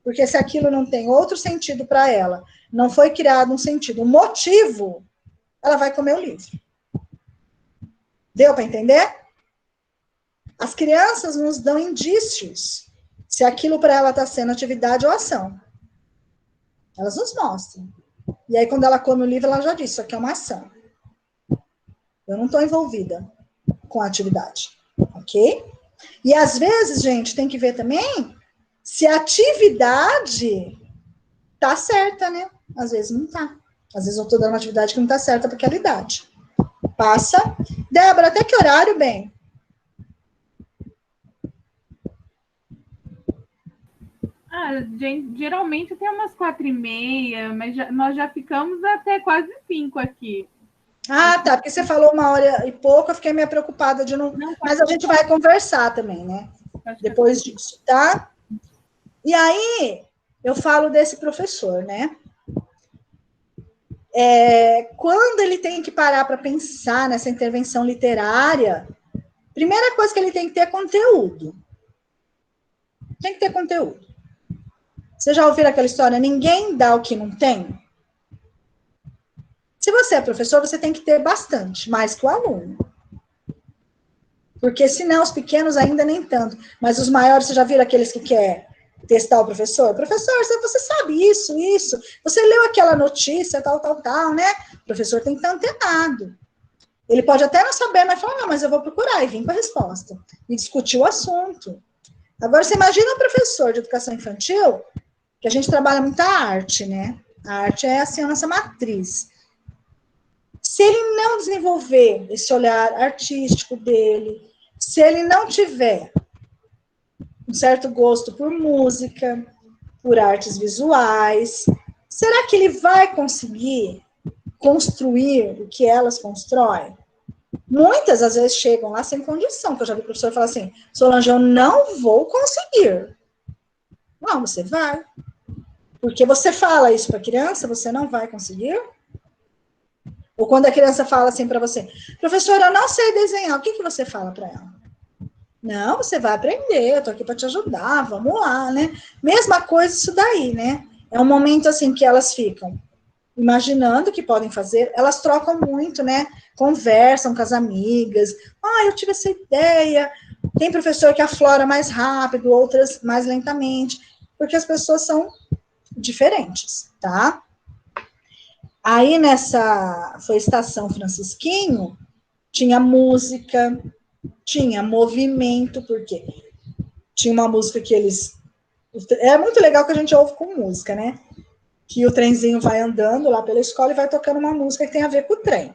Porque se aquilo não tem outro sentido para ela, não foi criado um sentido, um motivo, ela vai comer o livro. Deu para entender? As crianças nos dão indícios se aquilo para ela está sendo atividade ou ação. Elas nos mostram. E aí, quando ela come o livro, ela já disse, isso aqui é uma ação. Eu não estou envolvida com a atividade, ok? E às vezes, gente, tem que ver também se a atividade tá certa, né? Às vezes não tá. Às vezes eu estou dando uma atividade que não tá certa para aquela idade. Passa. Débora, até que horário, bem? Gente, geralmente tem umas 4h30, mas nós já ficamos até quase 5 aqui. Ah, tá, porque você falou 1h e pouco, eu fiquei meio preocupada de não... Mas a gente vai conversar também, né? Depois disso, tá? E aí, eu falo desse professor, né? Quando ele tem que parar para pensar nessa intervenção literária, primeira coisa que ele tem que ter é conteúdo. Tem que ter conteúdo. Você já ouviu aquela história? Ninguém dá o que não tem? Se você é professor, você tem que ter bastante, mais que o aluno. Porque senão os pequenos ainda nem tanto. Mas os maiores, você já viram aqueles que querem testar o professor? Professor, você sabe isso. Você leu aquela notícia, tal, né? O professor tem que estar antenado. Ele pode até não saber, mas falar, não, mas eu vou procurar e vir com a resposta. E discutir o assunto. Agora, você imagina um professor de educação infantil, que a gente trabalha muita arte, né? A arte é assim a nossa matriz. Se ele não desenvolver esse olhar artístico dele, se ele não tiver um certo gosto por música, por artes visuais, será que ele vai conseguir construir o que elas constroem? Muitas, às vezes, chegam lá sem condição, que eu já vi o professor falar assim, Solange, eu não vou conseguir. Não, você vai. Porque você fala isso para a criança, você não vai conseguir? Ou quando a criança fala assim para você, professora, eu não sei desenhar, o que você fala para ela? Não, você vai aprender, eu tô aqui para te ajudar, vamos lá, né? Mesma coisa isso daí, né? É um momento assim que elas ficam imaginando o que podem fazer, elas trocam muito, né? Conversam com as amigas, eu tive essa ideia. Tem professor que aflora mais rápido, outras mais lentamente, porque as pessoas são diferentes, tá? Aí foi Estação Francisquinho, tinha música, tinha movimento, porque tinha uma música que eles... É muito legal que a gente ouve com música, né? Que o trenzinho vai andando lá pela escola e vai tocando uma música que tem a ver com o trem.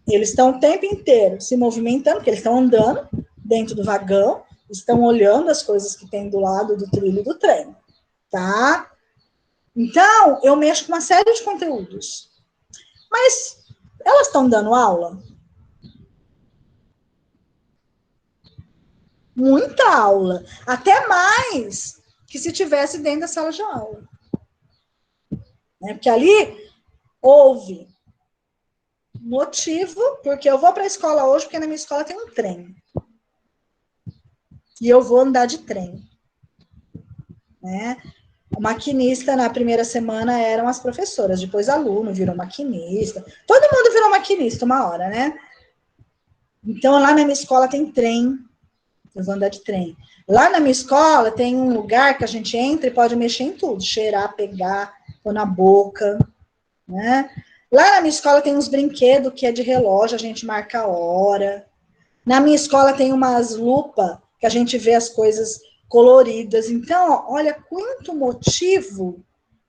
Eles estão o tempo inteiro se movimentando, porque eles estão andando dentro do vagão, estão olhando as coisas que tem do lado do trilho do trem, tá? Então, eu mexo com uma série de conteúdos. Mas elas estão dando aula? Muita aula. Até mais que se tivesse dentro da sala de aula. Porque ali houve motivo, porque eu vou para a escola hoje, porque na minha escola tem um trem. E eu vou andar de trem. Né? O maquinista, na primeira semana, eram as professoras, depois aluno virou maquinista. Todo mundo virou maquinista uma hora, né? Então, lá na minha escola tem trem, eu vou andar de trem. Lá na minha escola tem um lugar que a gente entra e pode mexer em tudo, cheirar, pegar, pôr na boca, né? Lá na minha escola tem uns brinquedos que é de relógio, a gente marca a hora. Na minha escola tem umas lupas que a gente vê as coisas coloridas. Então, olha quanto motivo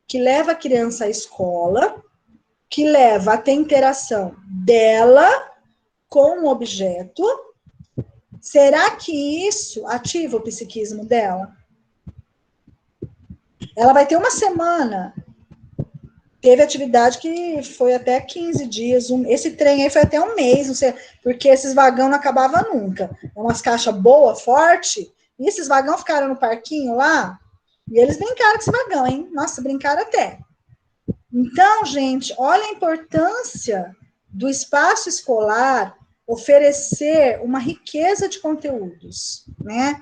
que leva a criança à escola, que leva a ter interação dela com o objeto, Será que isso ativa o psiquismo dela? Ela vai ter uma semana. Teve atividade que foi até 15 dias. Esse trem aí foi até um mês, não sei, porque esses vagão não acabavam nunca. Umas caixas boas, forte. E esses vagão ficaram no parquinho lá. E eles brincaram com esse vagão, hein? Nossa, brincaram até. Então, gente, olha a importância do espaço escolar oferecer uma riqueza de conteúdos, né?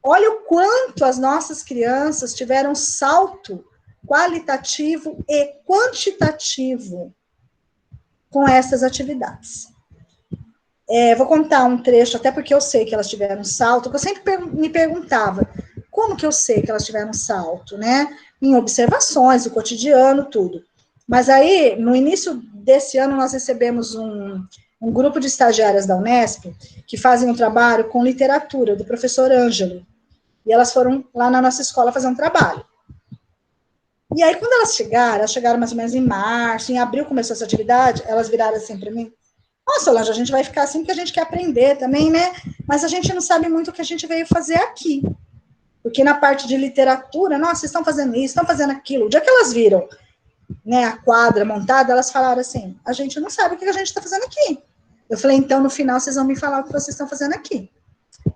Olha o quanto as nossas crianças tiveram salto qualitativo e quantitativo com essas atividades. Vou contar um trecho, até porque eu sei que elas tiveram salto, porque eu sempre me perguntava, como que eu sei que elas tiveram salto, né? Em observações, o cotidiano, tudo. Mas aí, no início desse ano, nós recebemos um grupo de estagiárias da Unesp, que fazem um trabalho com literatura, do professor Ângelo. E elas foram lá na nossa escola fazer um trabalho. E aí, quando elas chegaram mais ou menos em março, em abril começou essa atividade, elas viraram assim para mim, nossa, Solange, a gente vai ficar assim porque a gente quer aprender também, né? Mas a gente não sabe muito o que a gente veio fazer aqui. Porque na parte de literatura, nossa, vocês estão fazendo isso, estão fazendo aquilo. O dia que elas viram, né, a quadra montada, elas falaram assim, a gente não sabe o que a gente está fazendo aqui. Eu falei, então, no final, vocês vão me falar o que vocês estão fazendo aqui.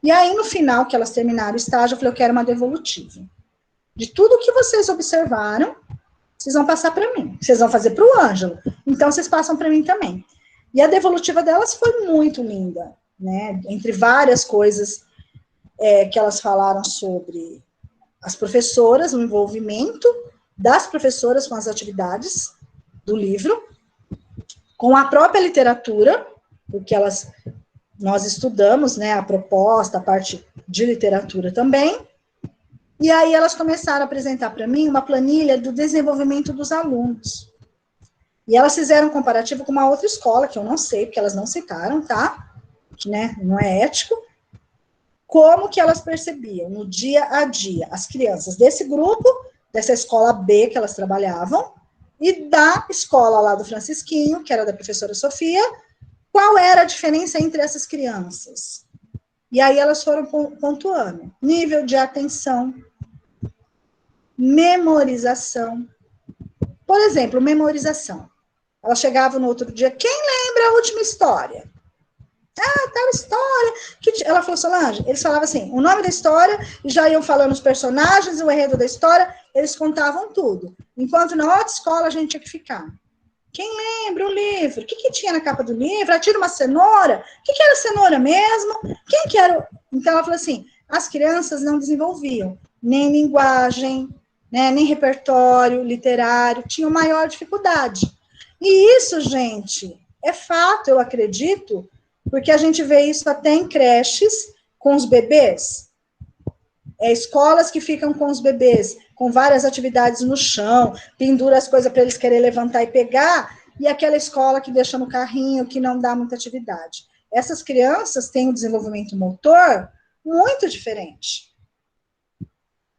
E aí, no final, que elas terminaram o estágio, eu falei, eu quero uma devolutiva. De tudo que vocês observaram, vocês vão passar para mim. Vocês vão fazer para o Ângelo. Então, vocês passam para mim também. E a devolutiva delas foi muito linda, né? Entre várias coisas que elas falaram sobre as professoras, o envolvimento das professoras com as atividades do livro, com a própria literatura, porque nós estudamos, né, a proposta, a parte de literatura também. E aí elas começaram a apresentar para mim uma planilha do desenvolvimento dos alunos. E elas fizeram um comparativo com uma outra escola, que eu não sei, porque elas não citaram, tá? Que, né, não é ético. Como que elas percebiam no dia a dia as crianças desse grupo, dessa escola B que elas trabalhavam, e da escola lá do Francisquinho, que era da professora Sofia, qual era a diferença entre essas crianças? E aí elas foram pontuando. Nível de atenção, memorização. Por exemplo, memorização. Ela chegava no outro dia, quem lembra a última história? Ah, tal história. Ela falou, Solange, eles falavam assim, o nome da história, e já iam falando os personagens, o enredo da história, eles contavam tudo. Enquanto na outra escola a gente tinha que ficar. Quem lembra o livro? O que tinha na capa do livro? Tira uma cenoura? O que era cenoura mesmo? Quem que era? Então ela falou assim, as crianças não desenvolviam nem linguagem, né, nem repertório literário, tinham maior dificuldade. E isso, gente, é fato, eu acredito, porque a gente vê isso até em creches com os bebês. Escolas que ficam com os bebês, com várias atividades no chão, pendura as coisas para eles quererem levantar e pegar, e aquela escola que deixa no carrinho, que não dá muita atividade. Essas crianças têm um desenvolvimento motor muito diferente.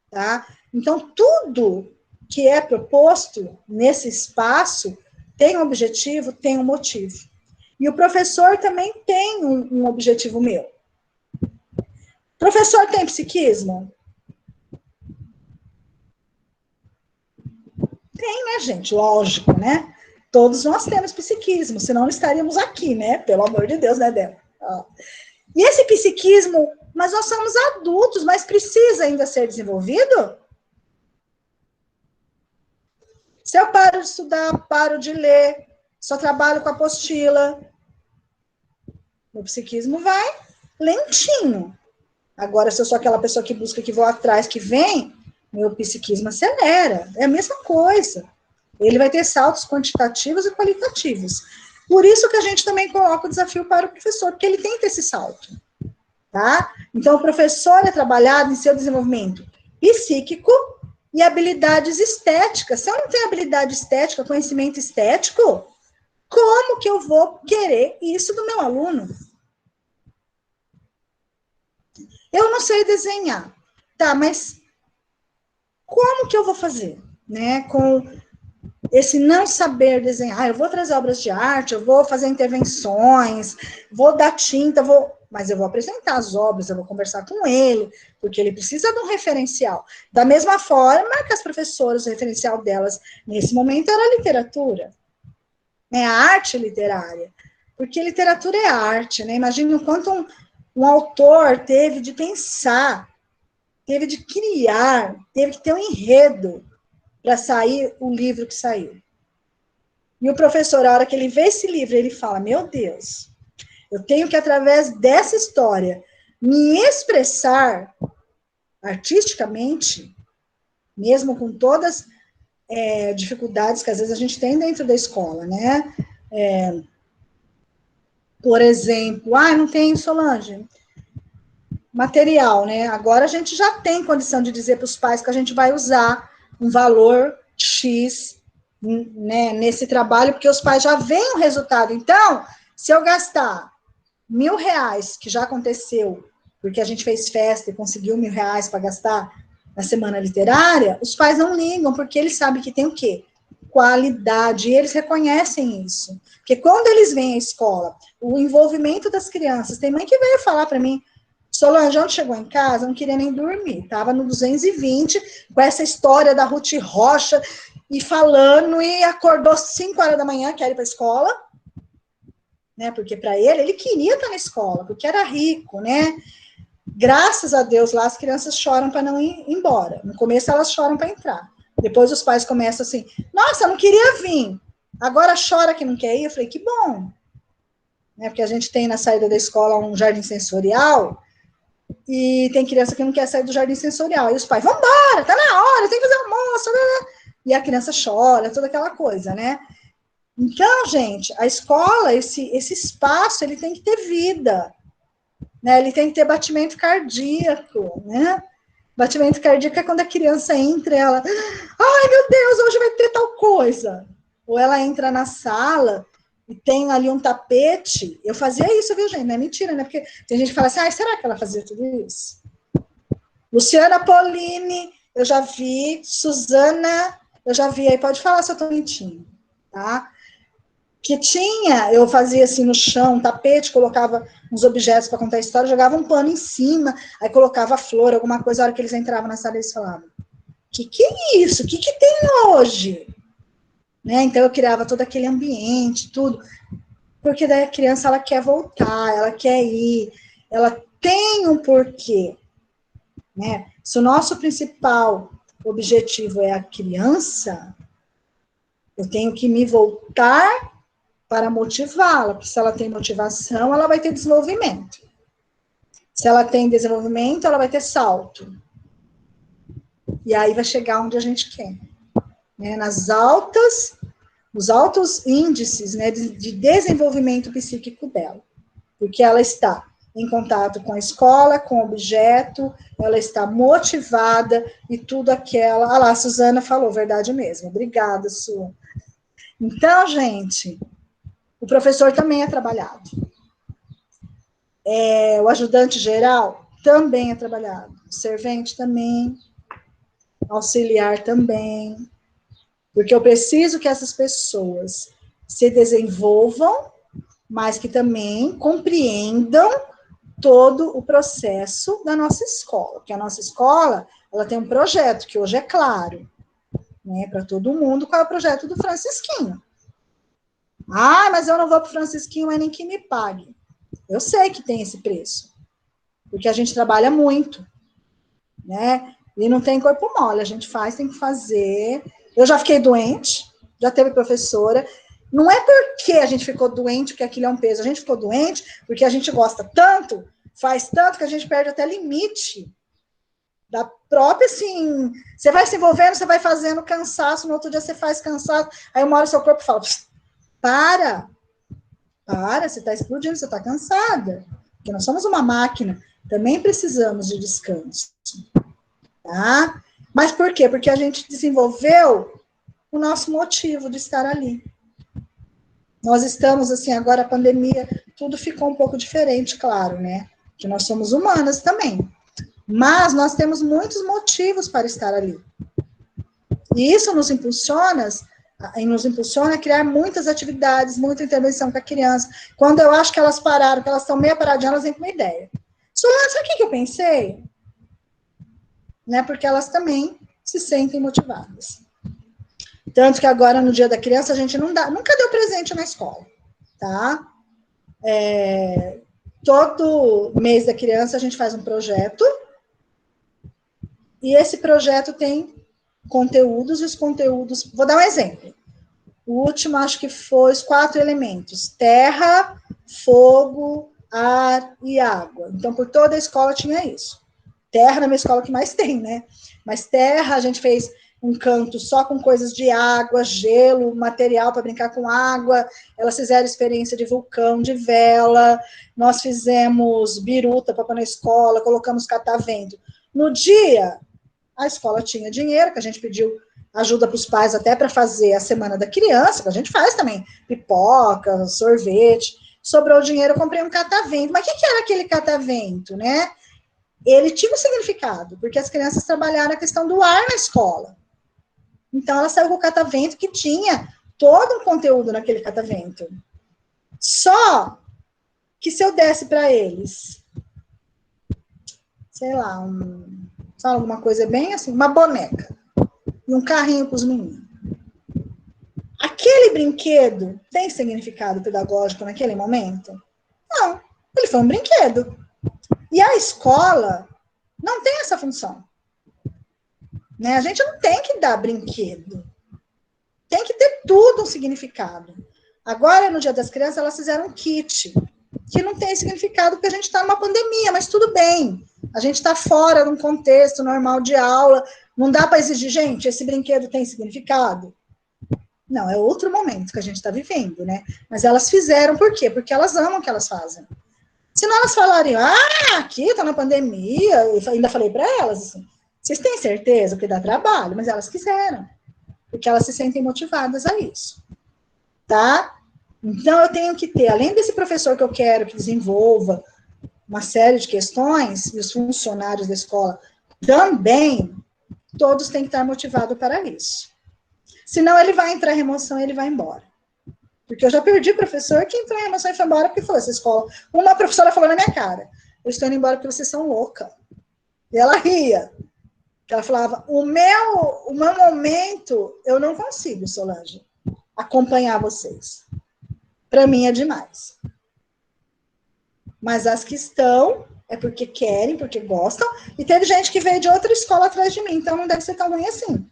Tá? Então, tudo que é proposto nesse espaço tem um objetivo, tem um motivo. E o professor também tem um objetivo meu. Professor tem psiquismo? Tem, né, gente? Lógico, né? Todos nós temos psiquismo, senão não estaríamos aqui, né? Pelo amor de Deus, né, Débora? E esse psiquismo, mas nós somos adultos, mas precisa ainda ser desenvolvido? Se eu paro de estudar, paro de ler, só trabalho com apostila, meu psiquismo vai lentinho. Agora, se eu sou aquela pessoa que busca, que vou atrás, que vem, meu psiquismo acelera. É a mesma coisa. Ele vai ter saltos quantitativos e qualitativos. Por isso que a gente também coloca o desafio para o professor, porque ele tem que ter esse salto. Tá? Então, o professor é trabalhado em seu desenvolvimento psíquico e habilidades estéticas. Se eu não tenho habilidade estética, conhecimento estético, como que eu vou querer isso do meu aluno? Eu não sei desenhar. Tá, mas como que eu vou fazer? Né? Com esse não saber desenhar. Eu vou trazer obras de arte, eu vou fazer intervenções, vou dar tinta, vou... mas eu vou apresentar as obras, eu vou conversar com ele, porque ele precisa de um referencial. Da mesma forma que as professoras, o referencial delas, nesse momento, era a literatura, né, a arte literária, porque literatura é arte, né? Imagine o quanto um autor teve de pensar, teve de criar, teve que ter um enredo para sair o livro que saiu. E o professor, a hora que ele vê esse livro, ele fala, meu Deus, eu tenho que, através dessa história, me expressar artisticamente, mesmo com todas as dificuldades que às vezes a gente tem dentro da escola, né? Por exemplo, não tem, Solange, material, né? Agora a gente já tem condição de dizer para os pais que a gente vai usar um valor X, né, nesse trabalho, porque os pais já veem o resultado. Então, se eu gastar R$1.000, que já aconteceu, porque a gente fez festa e conseguiu R$1.000 para gastar na semana literária, os pais não ligam, porque eles sabem que tem o quê? Qualidade, e eles reconhecem isso. Porque quando eles vêm à escola, o envolvimento das crianças, tem mãe que veio falar para mim, Solange, onde chegou em casa, não queria nem dormir, estava no 220, com essa história da Ruth Rocha, e falando, e acordou 5 horas da manhã, quer ir para a escola, né, porque para ele queria estar na escola, porque era rico, né, graças a Deus, lá as crianças choram para não ir embora, no começo elas choram para entrar, depois os pais começam assim, nossa, eu não queria vir, agora chora que não quer ir, eu falei, que bom, né, porque a gente tem na saída da escola um jardim sensorial, e tem criança que não quer sair do jardim sensorial, e os pais, vambora, tá na hora, tem que fazer almoço, né? E a criança chora, toda aquela coisa, né? Então, gente, a escola, esse espaço, ele tem que ter vida, né? Ele tem que ter batimento cardíaco, né? Batimento cardíaco é quando a criança entra e ela, ai, meu Deus, hoje vai ter tal coisa. Ou ela entra na sala e tem ali um tapete. Eu fazia isso, viu, gente? Não é mentira, né? Porque tem gente que fala assim, será que ela fazia tudo isso? Luciana Polini, eu já vi, Suzana, eu já vi, aí pode falar se eu tô mentindo, tá? Que tinha, eu fazia assim no chão, um tapete, colocava uns objetos para contar a história, jogava um pano em cima, aí colocava flor, alguma coisa, a hora que eles entravam na sala, eles falavam, que é isso? Que tem hoje? Né? Então eu criava todo aquele ambiente, tudo, porque daí a criança, ela quer voltar, ela quer ir, ela tem um porquê, né? Se o nosso principal objetivo é a criança, eu tenho que me voltar para motivá-la, porque se ela tem motivação, ela vai ter desenvolvimento. Se ela tem desenvolvimento, ela vai ter salto. E aí vai chegar onde a gente quer. Né? Nos altos índices, né, de desenvolvimento psíquico dela. Porque ela está em contato com a escola, com o objeto, ela está motivada e tudo aquela... Ah lá, a Suzana falou, verdade mesmo. Obrigada, Su. Então, gente, o professor também é trabalhado. O ajudante geral também é trabalhado. O servente também. Auxiliar também. Porque eu preciso que essas pessoas se desenvolvam, mas que também compreendam todo o processo da nossa escola. Porque a nossa escola, ela tem um projeto, que hoje é claro, né, para todo mundo, qual é o projeto do Francisquinho. Ah, mas eu não vou para o Francisquinho, mas nem que me pague. Eu sei que tem esse preço, porque a gente trabalha muito, né, e não tem corpo mole, a gente faz, tem que fazer. Eu já fiquei doente, já teve professora, não é porque a gente ficou doente, porque aquilo é um peso, a gente ficou doente porque a gente gosta tanto, faz tanto que a gente perde até limite da própria, assim, você vai se envolvendo, você vai fazendo cansaço, no outro dia você faz cansaço, aí uma hora o seu corpo fala, para, você está explodindo, você está cansada, porque nós somos uma máquina, também precisamos de descanso, tá? Mas por quê? Porque a gente desenvolveu o nosso motivo de estar ali. Nós estamos, assim, agora a pandemia, tudo ficou um pouco diferente, claro, né? Que nós somos humanas também. Mas nós temos muitos motivos para estar ali. E isso nos impulsiona nos impulsiona a criar muitas atividades, muita intervenção com a criança. Quando eu acho que elas pararam, que elas estão meio paradinhas, elas vêm com uma ideia. Solange, sabe o que eu pensei? Né, porque elas também se sentem motivadas. Tanto que agora, no Dia da Criança, a gente nunca deu presente na escola, tá? Todo mês da criança, a gente faz um projeto, e esse projeto tem conteúdos, e os conteúdos... Vou dar um exemplo. O último, acho que foi os 4 elementos: terra, fogo, ar e água. Então, por toda a escola tinha isso. Terra na minha escola que mais tem, né? Mas terra, a gente fez um canto só com coisas de água, gelo, material para brincar com água. Elas fizeram experiência de vulcão, de vela. Nós fizemos biruta para pôr na escola, colocamos catavento. No dia, a escola tinha dinheiro, que a gente pediu ajuda para os pais até para fazer a Semana da Criança, que a gente faz também, pipoca, sorvete. Sobrou o dinheiro, eu comprei um catavento. Mas o que era aquele catavento, né? Ele tinha um significado, porque as crianças trabalharam a questão do ar na escola. Então, ela saiu com o catavento que tinha todo um conteúdo naquele catavento. Só que se eu desse para eles, sei lá, alguma coisa bem assim, uma boneca e um carrinho para os meninos. Aquele brinquedo tem significado pedagógico naquele momento? Não, ele foi um brinquedo. E a escola não tem essa função. Né? A gente não tem que dar brinquedo. Tem que ter tudo um significado. Agora, no Dia das Crianças, elas fizeram um kit, que não tem significado porque a gente está numa pandemia, mas tudo bem. A gente está fora de um contexto normal de aula. Não dá para exigir, gente, esse brinquedo tem significado? Não, é outro momento que a gente está vivendo, né? Mas elas fizeram, por quê? Porque elas amam o que elas fazem. Senão elas falariam, aqui está na pandemia, eu ainda falei para elas, assim, vocês têm certeza que dá trabalho? Mas elas quiseram, porque elas se sentem motivadas a isso, tá? Então, eu tenho que ter, além desse professor que eu quero que desenvolva uma série de questões, e os funcionários da escola também, todos têm que estar motivados para isso. Senão, ele vai entrar em remoção e ele vai embora. Porque eu já perdi professor que entrou em remoção e foi embora porque falou, essa escola... Uma professora falou na minha cara, eu estou indo embora porque vocês são loucas. E ela ria. Ela falava, o meu momento, eu não consigo, Solange, acompanhar vocês. Para mim é demais. Mas as que estão, é porque querem, porque gostam, e teve gente que veio de outra escola atrás de mim, então não deve ser tão ruim assim.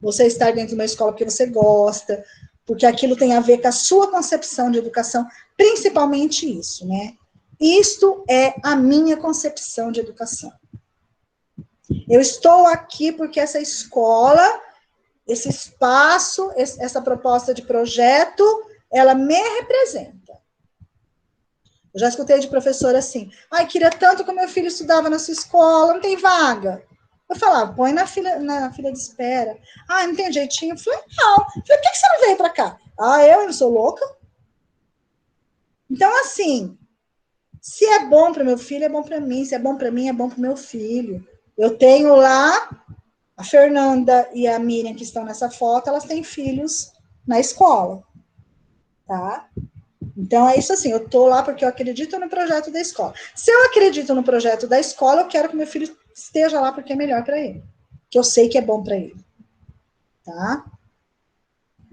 Você estar dentro de uma escola porque você gosta, porque aquilo tem a ver com a sua concepção de educação, principalmente isso, né? Isto é a minha concepção de educação. Eu estou aqui porque essa escola, esse espaço, essa proposta de projeto, ela me representa. Eu já escutei de professora assim, queria tanto que o meu filho estudava na sua escola, não tem vaga. Eu falava, põe na fila de espera. Não tem jeitinho? Eu falei, não. Eu falei, por que você não veio para cá? Eu não sou louca? Então, assim, se é bom para meu filho, é bom para mim. Se é bom para mim, é bom para o meu filho. Eu tenho lá a Fernanda e a Miriam, que estão nessa foto, elas têm filhos na escola, tá? Então, é isso assim, eu estou lá porque eu acredito no projeto da escola. Se eu acredito no projeto da escola, eu quero que meu filho esteja lá porque é melhor para ele. Que eu sei que é bom para ele. Tá?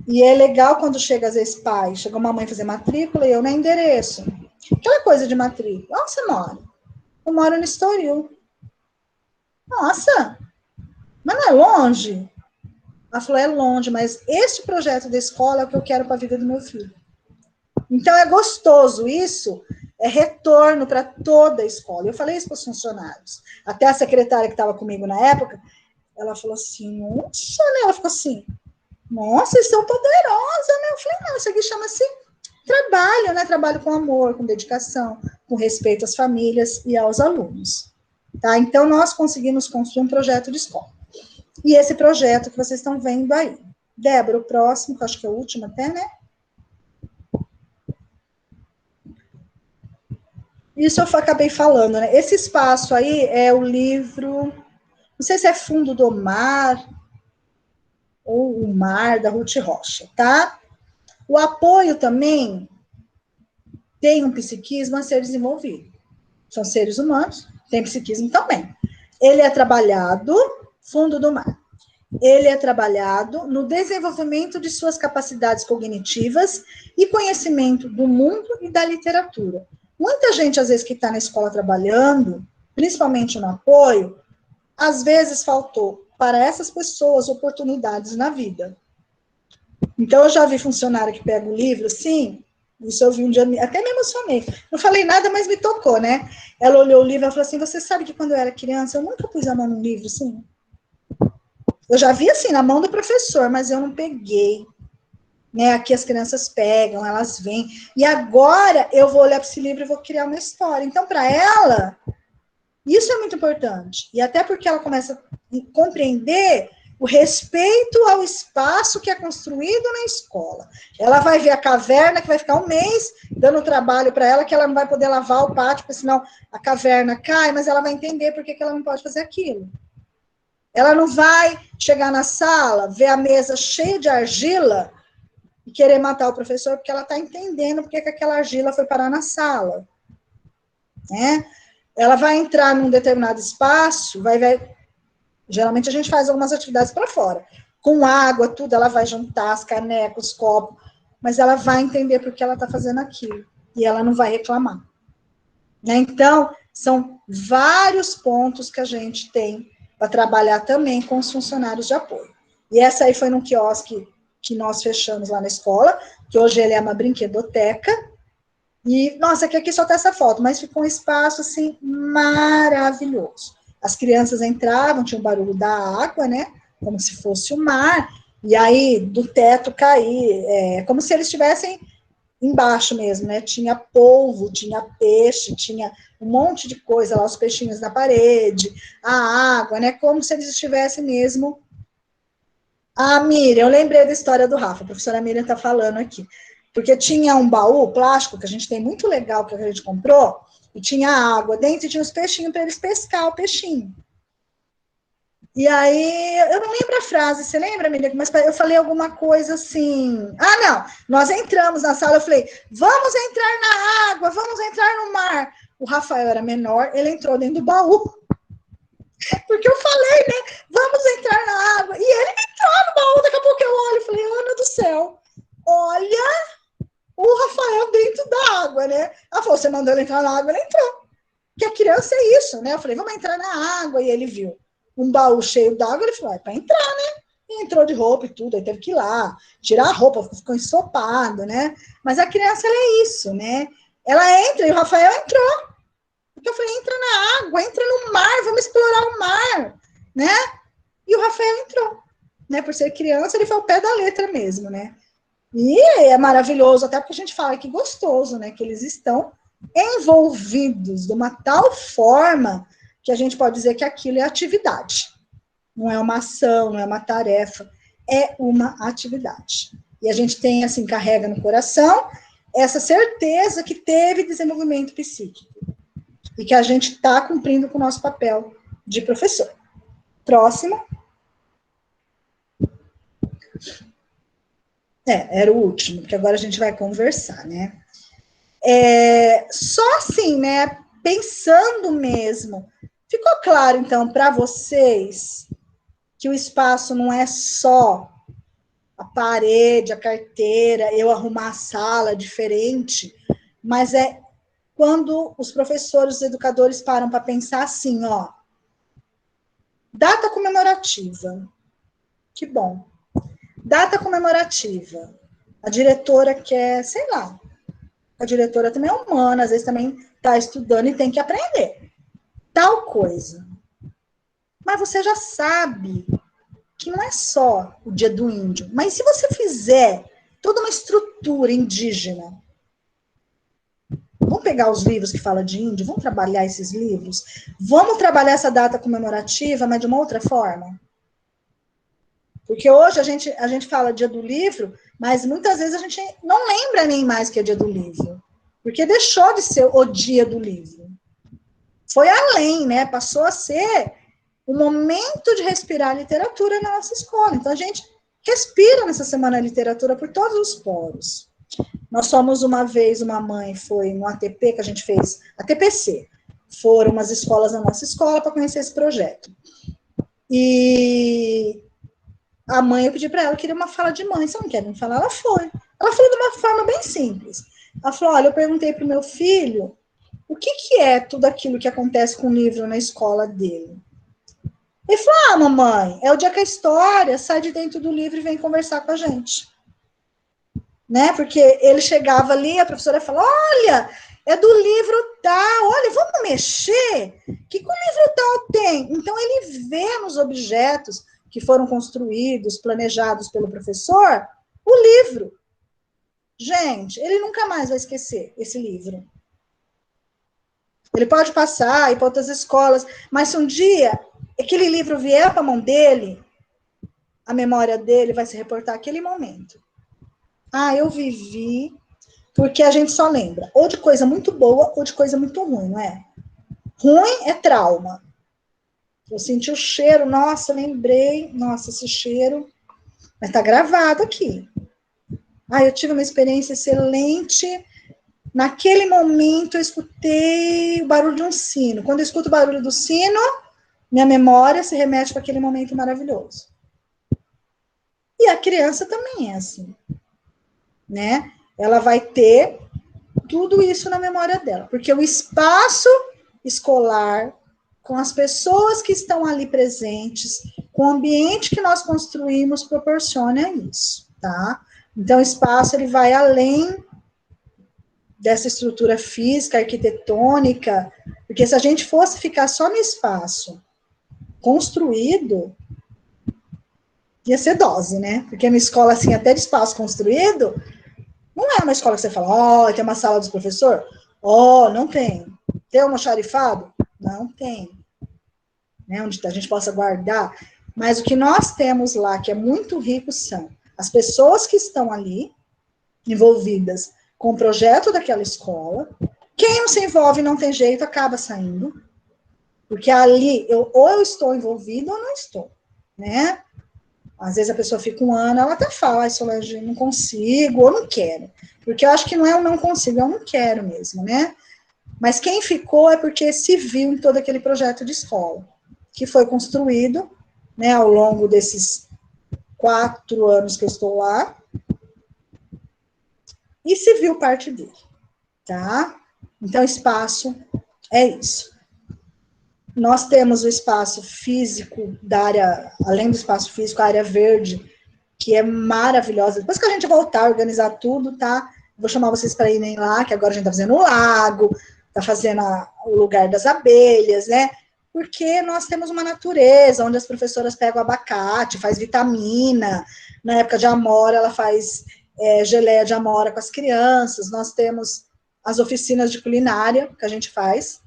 E é legal quando chega, às vezes, pai, chegou uma mãe fazer matrícula e eu não endereço. Aquela coisa de matrícula. Onde você mora? Eu moro no Estoril. Nossa, mas não é longe? Ela falou, é longe, mas este projeto da escola é o que eu quero para a vida do meu filho. Então, é gostoso isso, é retorno para toda a escola. Eu falei isso para os funcionários. Até a secretária que estava comigo na época, ela falou assim, nossa, né? Ela ficou assim, nossa, vocês são poderosas, né? Eu falei, não, isso aqui chama-se trabalho, né? Trabalho com amor, com dedicação, com respeito às famílias e aos alunos. Tá? Então, nós conseguimos construir um projeto de escola. E esse projeto que vocês estão vendo aí. Débora, o próximo, que eu acho que é o último até, né? Isso eu acabei falando, né? Esse espaço aí é o livro, não sei se é Fundo do Mar, ou O Mar, da Ruth Rocha, tá? O apoio também tem um psiquismo a ser desenvolvido. São seres humanos, tem psiquismo também. Ele é trabalhado, fundo do mar, ele é trabalhado no desenvolvimento de suas capacidades cognitivas e conhecimento do mundo e da literatura. Muita gente, às vezes, que está na escola trabalhando, principalmente no apoio, às vezes faltou para essas pessoas oportunidades na vida. Então, eu já vi funcionário que pega o livro, sim, isso eu vi um dia, até me emocionei. Não falei nada, mas me tocou, né? Ela olhou o livro e falou assim, você sabe que quando eu era criança, eu nunca pus a mão num livro, assim? Eu já vi, assim, na mão do professor, mas eu não peguei. Né? Aqui as crianças pegam, elas vêm. E agora eu vou olhar para esse livro e vou criar uma história. Então, para ela, isso é muito importante. E até porque ela começa a compreender o respeito ao espaço que é construído na escola. Ela vai ver a caverna, que vai ficar um mês dando trabalho para ela, que ela não vai poder lavar o pátio, porque senão a caverna cai, mas ela vai entender por que ela não pode fazer aquilo. Ela não vai chegar na sala, ver a mesa cheia de argila e querer matar o professor, porque ela está entendendo porque que aquela argila foi parar na sala. Né? Ela vai entrar num determinado espaço, vai ver. Geralmente a gente faz algumas atividades para fora. Com água, tudo, ela vai juntar as canecas, os copos, mas ela vai entender por que ela está fazendo aquilo. E ela não vai reclamar. Né? Então, são vários pontos que a gente tem para trabalhar também com os funcionários de apoio. E essa aí foi num quiosque que nós fechamos lá na escola, que hoje ele é uma brinquedoteca. E, nossa, aqui só tá essa foto, mas ficou um espaço, assim, maravilhoso. As crianças entravam, tinha o barulho da água, né? Como se fosse o mar. E aí, do teto cair, como se eles estivessem embaixo mesmo, né? Tinha polvo, tinha peixe, tinha um monte de coisa lá, os peixinhos na parede, a água, né? Como se eles estivessem mesmo. Ah, Miriam, eu lembrei da história do Rafa, a professora Miriam está falando aqui. Porque tinha um baú plástico, que a gente tem muito legal, que a gente comprou, e tinha água dentro e tinha os peixinhos para eles pescar o peixinho. E aí, eu não lembro a frase, você lembra, Miriam? Mas eu falei alguma coisa assim. Ah, não, nós entramos na sala, eu falei, vamos entrar na água, vamos entrar no mar. O Rafael era menor, ele entrou dentro do baú. Porque eu falei, né? Vamos entrar na água. E ele entrou no baú, daqui a pouco eu olho e falei, Ana do céu, olha o Rafael dentro da água, né? Ela falou, você mandou ele entrar na água, ele entrou. Porque a criança é isso, né? Eu falei, vamos entrar na água. E ele viu um baú cheio d'água, ele falou, é para entrar, né? E entrou de roupa e tudo, aí teve que ir lá, tirar a roupa, ficou ensopado, né? Mas a criança, ela é isso, né? Ela entra, e o Rafael entrou. Porque eu falei, entra na água, entra no mar, vamos explorar o mar, né? E o Rafael entrou, né? Por ser criança, ele foi ao pé da letra mesmo, né? E é maravilhoso, até porque a gente fala que gostoso, né? Que eles estão envolvidos de uma tal forma que a gente pode dizer que aquilo é atividade. Não é uma ação, não é uma tarefa, é uma atividade. E a gente tem, assim, carrega no coração essa certeza que teve desenvolvimento psíquico. E que a gente está cumprindo com o nosso papel de professor. Próximo. Era o último, porque agora a gente vai conversar, né? Só assim, né? Pensando mesmo. Ficou claro, então, para vocês que o espaço não é só a parede, a carteira, eu arrumar a sala diferente, mas é quando os professores, os educadores param para pensar assim, ó, data comemorativa, que bom. Data comemorativa, a diretora quer, sei lá, a diretora também é humana, às vezes também está estudando e tem que aprender. Tal coisa. Mas você já sabe que não é só o dia do índio, mas se você fizer toda uma estrutura indígena, vamos pegar os livros que falam de índio, vamos trabalhar esses livros, vamos trabalhar essa data comemorativa, mas de uma outra forma. Porque hoje a gente fala dia do livro, mas muitas vezes a gente não lembra nem mais que é dia do livro. Porque deixou de ser o dia do livro. Foi além, né? Passou a ser o momento de respirar literatura na nossa escola. Então a gente respira nessa Semana da Literatura por todos os poros. Nós fomos uma vez, uma mãe foi no ATP, que a gente fez, ATPC, foram umas escolas na nossa escola para conhecer esse projeto. E a mãe, eu pedi para ela, eu queria uma fala de mãe, você não quer me falar? Ela foi. Ela falou de uma forma bem simples. Ela falou, olha, eu perguntei para o meu filho o que é tudo aquilo que acontece com o livro na escola dele. Ele falou, mamãe, é o dia que a história sai de dentro do livro e vem conversar com a gente. Né? Porque ele chegava ali, a professora falava, olha, é do livro tal, olha, vamos mexer? O que o livro tal tem? Então, ele vê nos objetos que foram construídos, planejados pelo professor, o livro. Gente, ele nunca mais vai esquecer esse livro. Ele pode passar, ir para outras escolas, mas se um dia aquele livro vier para a mão dele, a memória dele vai se reportar àquele momento. Eu vivi, porque a gente só lembra ou de coisa muito boa ou de coisa muito ruim, não é? Ruim é trauma. Eu senti o cheiro, nossa, lembrei, nossa, esse cheiro, mas tá gravado aqui. Eu tive uma experiência excelente. Naquele momento, eu escutei o barulho de um sino. Quando eu escuto o barulho do sino, minha memória se remete para aquele momento maravilhoso. E a criança também é assim, né? Ela vai ter tudo isso na memória dela, porque o espaço escolar, com as pessoas que estão ali presentes, com o ambiente que nós construímos, proporciona isso, tá? Então, o espaço, ele vai além dessa estrutura física, arquitetônica, porque se a gente fosse ficar só no espaço construído, ia ser dose, né? Porque uma escola, assim, até de espaço construído, não é uma escola que você fala, tem uma sala dos professores? Não tem. Tem um almoxarifado? Não tem. Né? Onde a gente possa guardar. Mas o que nós temos lá, que é muito rico, são as pessoas que estão ali, envolvidas com o projeto daquela escola. Quem não se envolve não tem jeito, acaba saindo. Porque ali, ou eu estou envolvida ou não estou, né? Às vezes a pessoa fica um ano, ela até fala, Solange, não consigo, ou não quero. Porque eu acho que não é eu não consigo, eu não quero mesmo, né? Mas quem ficou é porque se viu em todo aquele projeto de escola, que foi construído, né, ao longo desses 4 anos que eu estou lá, e se viu parte dele, tá? Então, espaço é isso. Nós temos o espaço físico da área, além do espaço físico, a área verde, que é maravilhosa. Depois que a gente voltar a organizar tudo, tá? Vou chamar vocês para irem lá, que agora a gente tá fazendo o lago, tá fazendo o lugar das abelhas, né? Porque nós temos uma natureza, onde as professoras pegam abacate, faz vitamina, na época de amora, ela faz geleia de amora com as crianças, nós temos as oficinas de culinária, que a gente faz,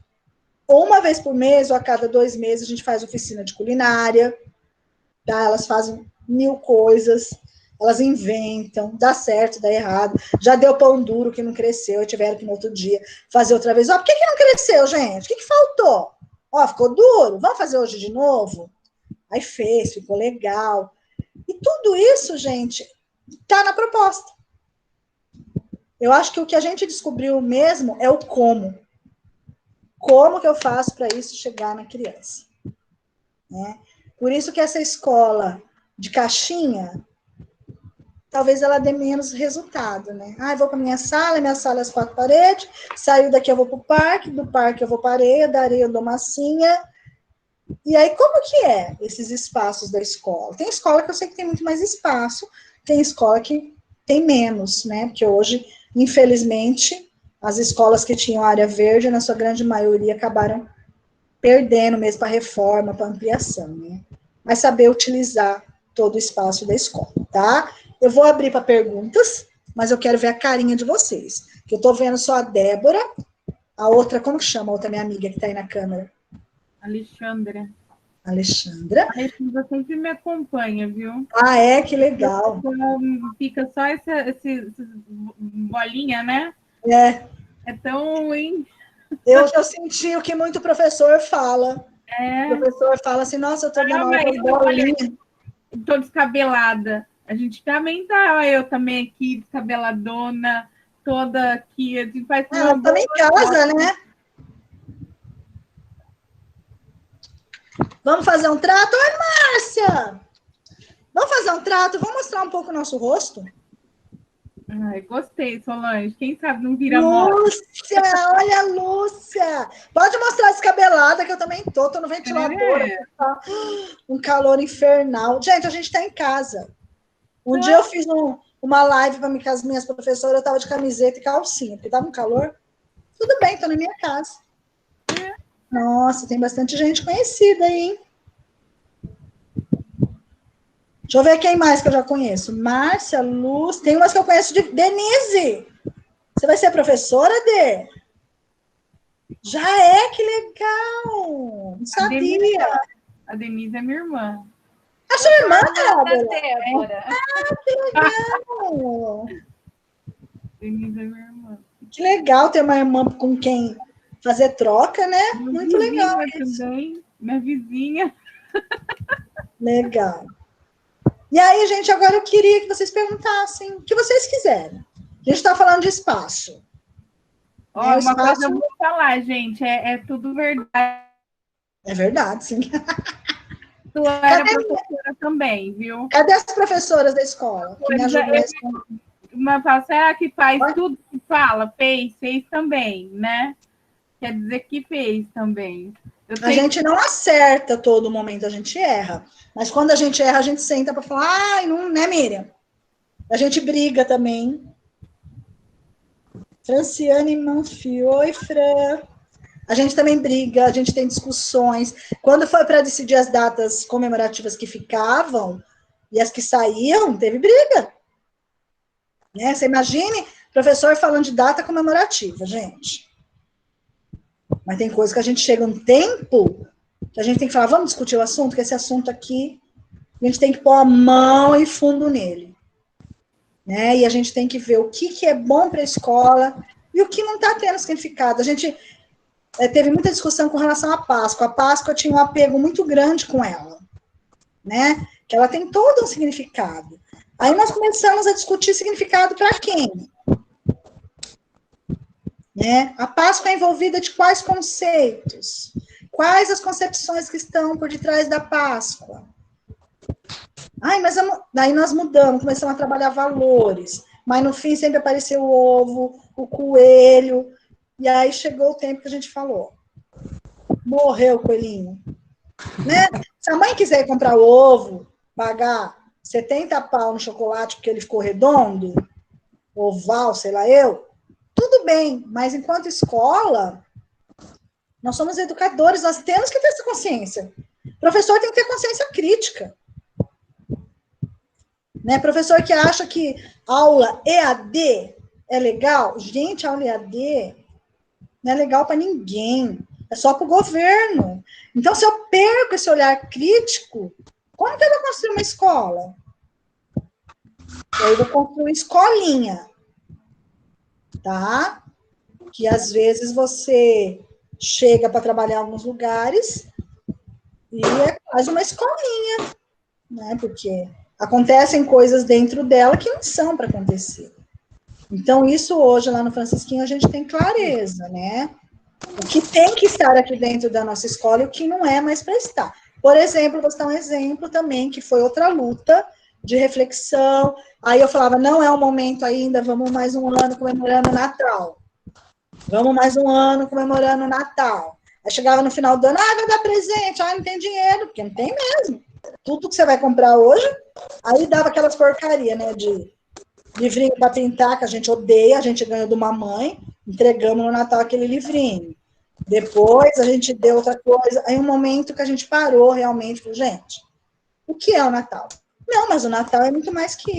ou uma vez por mês, ou a cada 2 meses, a gente faz oficina de culinária, tá? Elas fazem 1000 coisas, elas inventam, dá certo, dá errado, já deu pão duro que não cresceu, e tiveram que no outro dia fazer outra vez, por que não cresceu, gente? O que faltou? Ficou duro, vamos fazer hoje de novo? Aí fez, ficou legal. E tudo isso, gente, tá na proposta. Eu acho que o que a gente descobriu mesmo é o como. Como que eu faço para isso chegar na criança? Né? Por isso que essa escola de caixinha, talvez ela dê menos resultado, né? Eu vou para minha sala é as 4 paredes, saio daqui eu vou para o parque, do parque eu vou para a areia, da areia eu dou massinha. E aí, como que é esses espaços da escola? Tem escola que eu sei que tem muito mais espaço, tem escola que tem menos, né? Porque hoje, infelizmente, as escolas que tinham área verde, na sua grande maioria, acabaram perdendo mesmo para reforma, para ampliação, né? Mas saber utilizar todo o espaço da escola, tá? Eu vou abrir para perguntas, mas eu quero ver a carinha de vocês. Que eu estou vendo só a Débora, a outra, como que chama a outra minha amiga que está aí na câmera? Alexandra. A Alexandra sempre me acompanha, viu? Que legal. Fica só esse bolinha, né? É tão ruim. Eu senti o que muito professor fala. O professor fala assim, nossa, eu estou dando aula com bolinha. Estou descabelada. A gente também tá, eu também aqui, cabeladona, toda aqui, a gente faz uma Estamos em casa, né? Vamos fazer um trato? Oi, Márcia! Vamos fazer um trato? Vamos mostrar um pouco o nosso rosto? Ai, gostei, Solange. Quem sabe não vira moda. Lúcia, olha a Lúcia! Pode mostrar descabelada, que eu também tô no ventilador. Tá um calor infernal. Gente, a gente tá em casa. Um dia eu fiz uma live com as minhas professoras, eu tava de camiseta e calcinha, porque tava um calor. Tudo bem, tô na minha casa. Nossa, tem bastante gente conhecida aí, hein? Deixa eu ver quem mais que eu já conheço. Márcia, Luz, tem umas que eu conheço de Denise. Você vai ser professora, Dê? Já é, que legal. Não sabia. A Denise é minha irmã. A sua irmã, Débora? Ah, que legal. Denise é minha irmã. Que legal ter uma irmã com quem fazer troca, né? Muito legal. Também, minha vizinha. Legal. E aí, gente, agora eu queria que vocês perguntassem o que vocês quiserem. A gente está falando de espaço. Ó, uma espaço... coisa eu vou falar, gente, é tudo verdade. É verdade, sim. Tu era professora também, viu? Cadê as professoras da escola? Que me ajudam a responder? Uma fala, que faz tudo que fala, fez também, né? Quer dizer que fez também. A gente não acerta todo momento, a gente erra. Mas quando a gente erra, a gente senta para falar, ai, não, né, Miriam? A gente briga também. Franciane Manfio, oi, Fran. A gente também briga, a gente tem discussões. Quando foi para decidir as datas comemorativas que ficavam e as que saíam, teve briga. Né? Você imagine professor falando de data comemorativa, gente. Mas tem coisa que a gente chega um tempo que a gente tem que falar, vamos discutir o assunto, que esse assunto aqui, a gente tem que pôr a mão e fundo nele. Né? E a gente tem que ver o que é bom para a escola e o que não está tendo significado. A gente teve muita discussão com relação à Páscoa. A Páscoa tinha um apego muito grande com ela, né? Que ela tem todo um significado. Aí nós começamos a discutir significado para quem? Né? A Páscoa é envolvida de quais conceitos? Quais as concepções que estão por detrás da Páscoa? Ai, mas daí nós mudamos, começamos a trabalhar valores, mas no fim sempre apareceu o ovo, o coelho, e aí chegou o tempo que a gente falou, morreu o coelhinho. Né? Se a mãe quiser comprar o ovo, pagar 70 pau no chocolate porque ele ficou redondo, oval, sei lá eu, tudo bem, mas enquanto escola, nós somos educadores, nós temos que ter essa consciência. O professor tem que ter consciência crítica. Né? Professor que acha que aula EAD é legal, gente, aula EAD não é legal para ninguém, é só para o governo. Então, se eu perco esse olhar crítico, como que eu vou construir uma escola? Eu vou construir uma escolinha, tá? Que às vezes você chega para trabalhar em alguns lugares e é quase uma escolinha, né? Porque acontecem coisas dentro dela que não são para acontecer. Então, isso hoje, lá no Francisquinho, a gente tem clareza, né? O que tem que estar aqui dentro da nossa escola e o que não é mais para estar. Por exemplo, vou dar um exemplo também, que foi outra luta de reflexão. Aí eu falava, não é o momento ainda, vamos mais um ano comemorando o Natal. Vamos mais um ano comemorando o Natal. Aí chegava no final do ano, vai dar presente, não tem dinheiro, porque não tem mesmo. Tudo que você vai comprar hoje, aí dava aquelas porcarias, né, de livrinho para pintar, que a gente odeia, a gente ganhou de uma mãe, entregamos no Natal aquele livrinho. Depois a gente deu outra coisa, aí um momento que a gente parou realmente, falou, gente, o que é o Natal? Não, mas o Natal é muito mais que isso.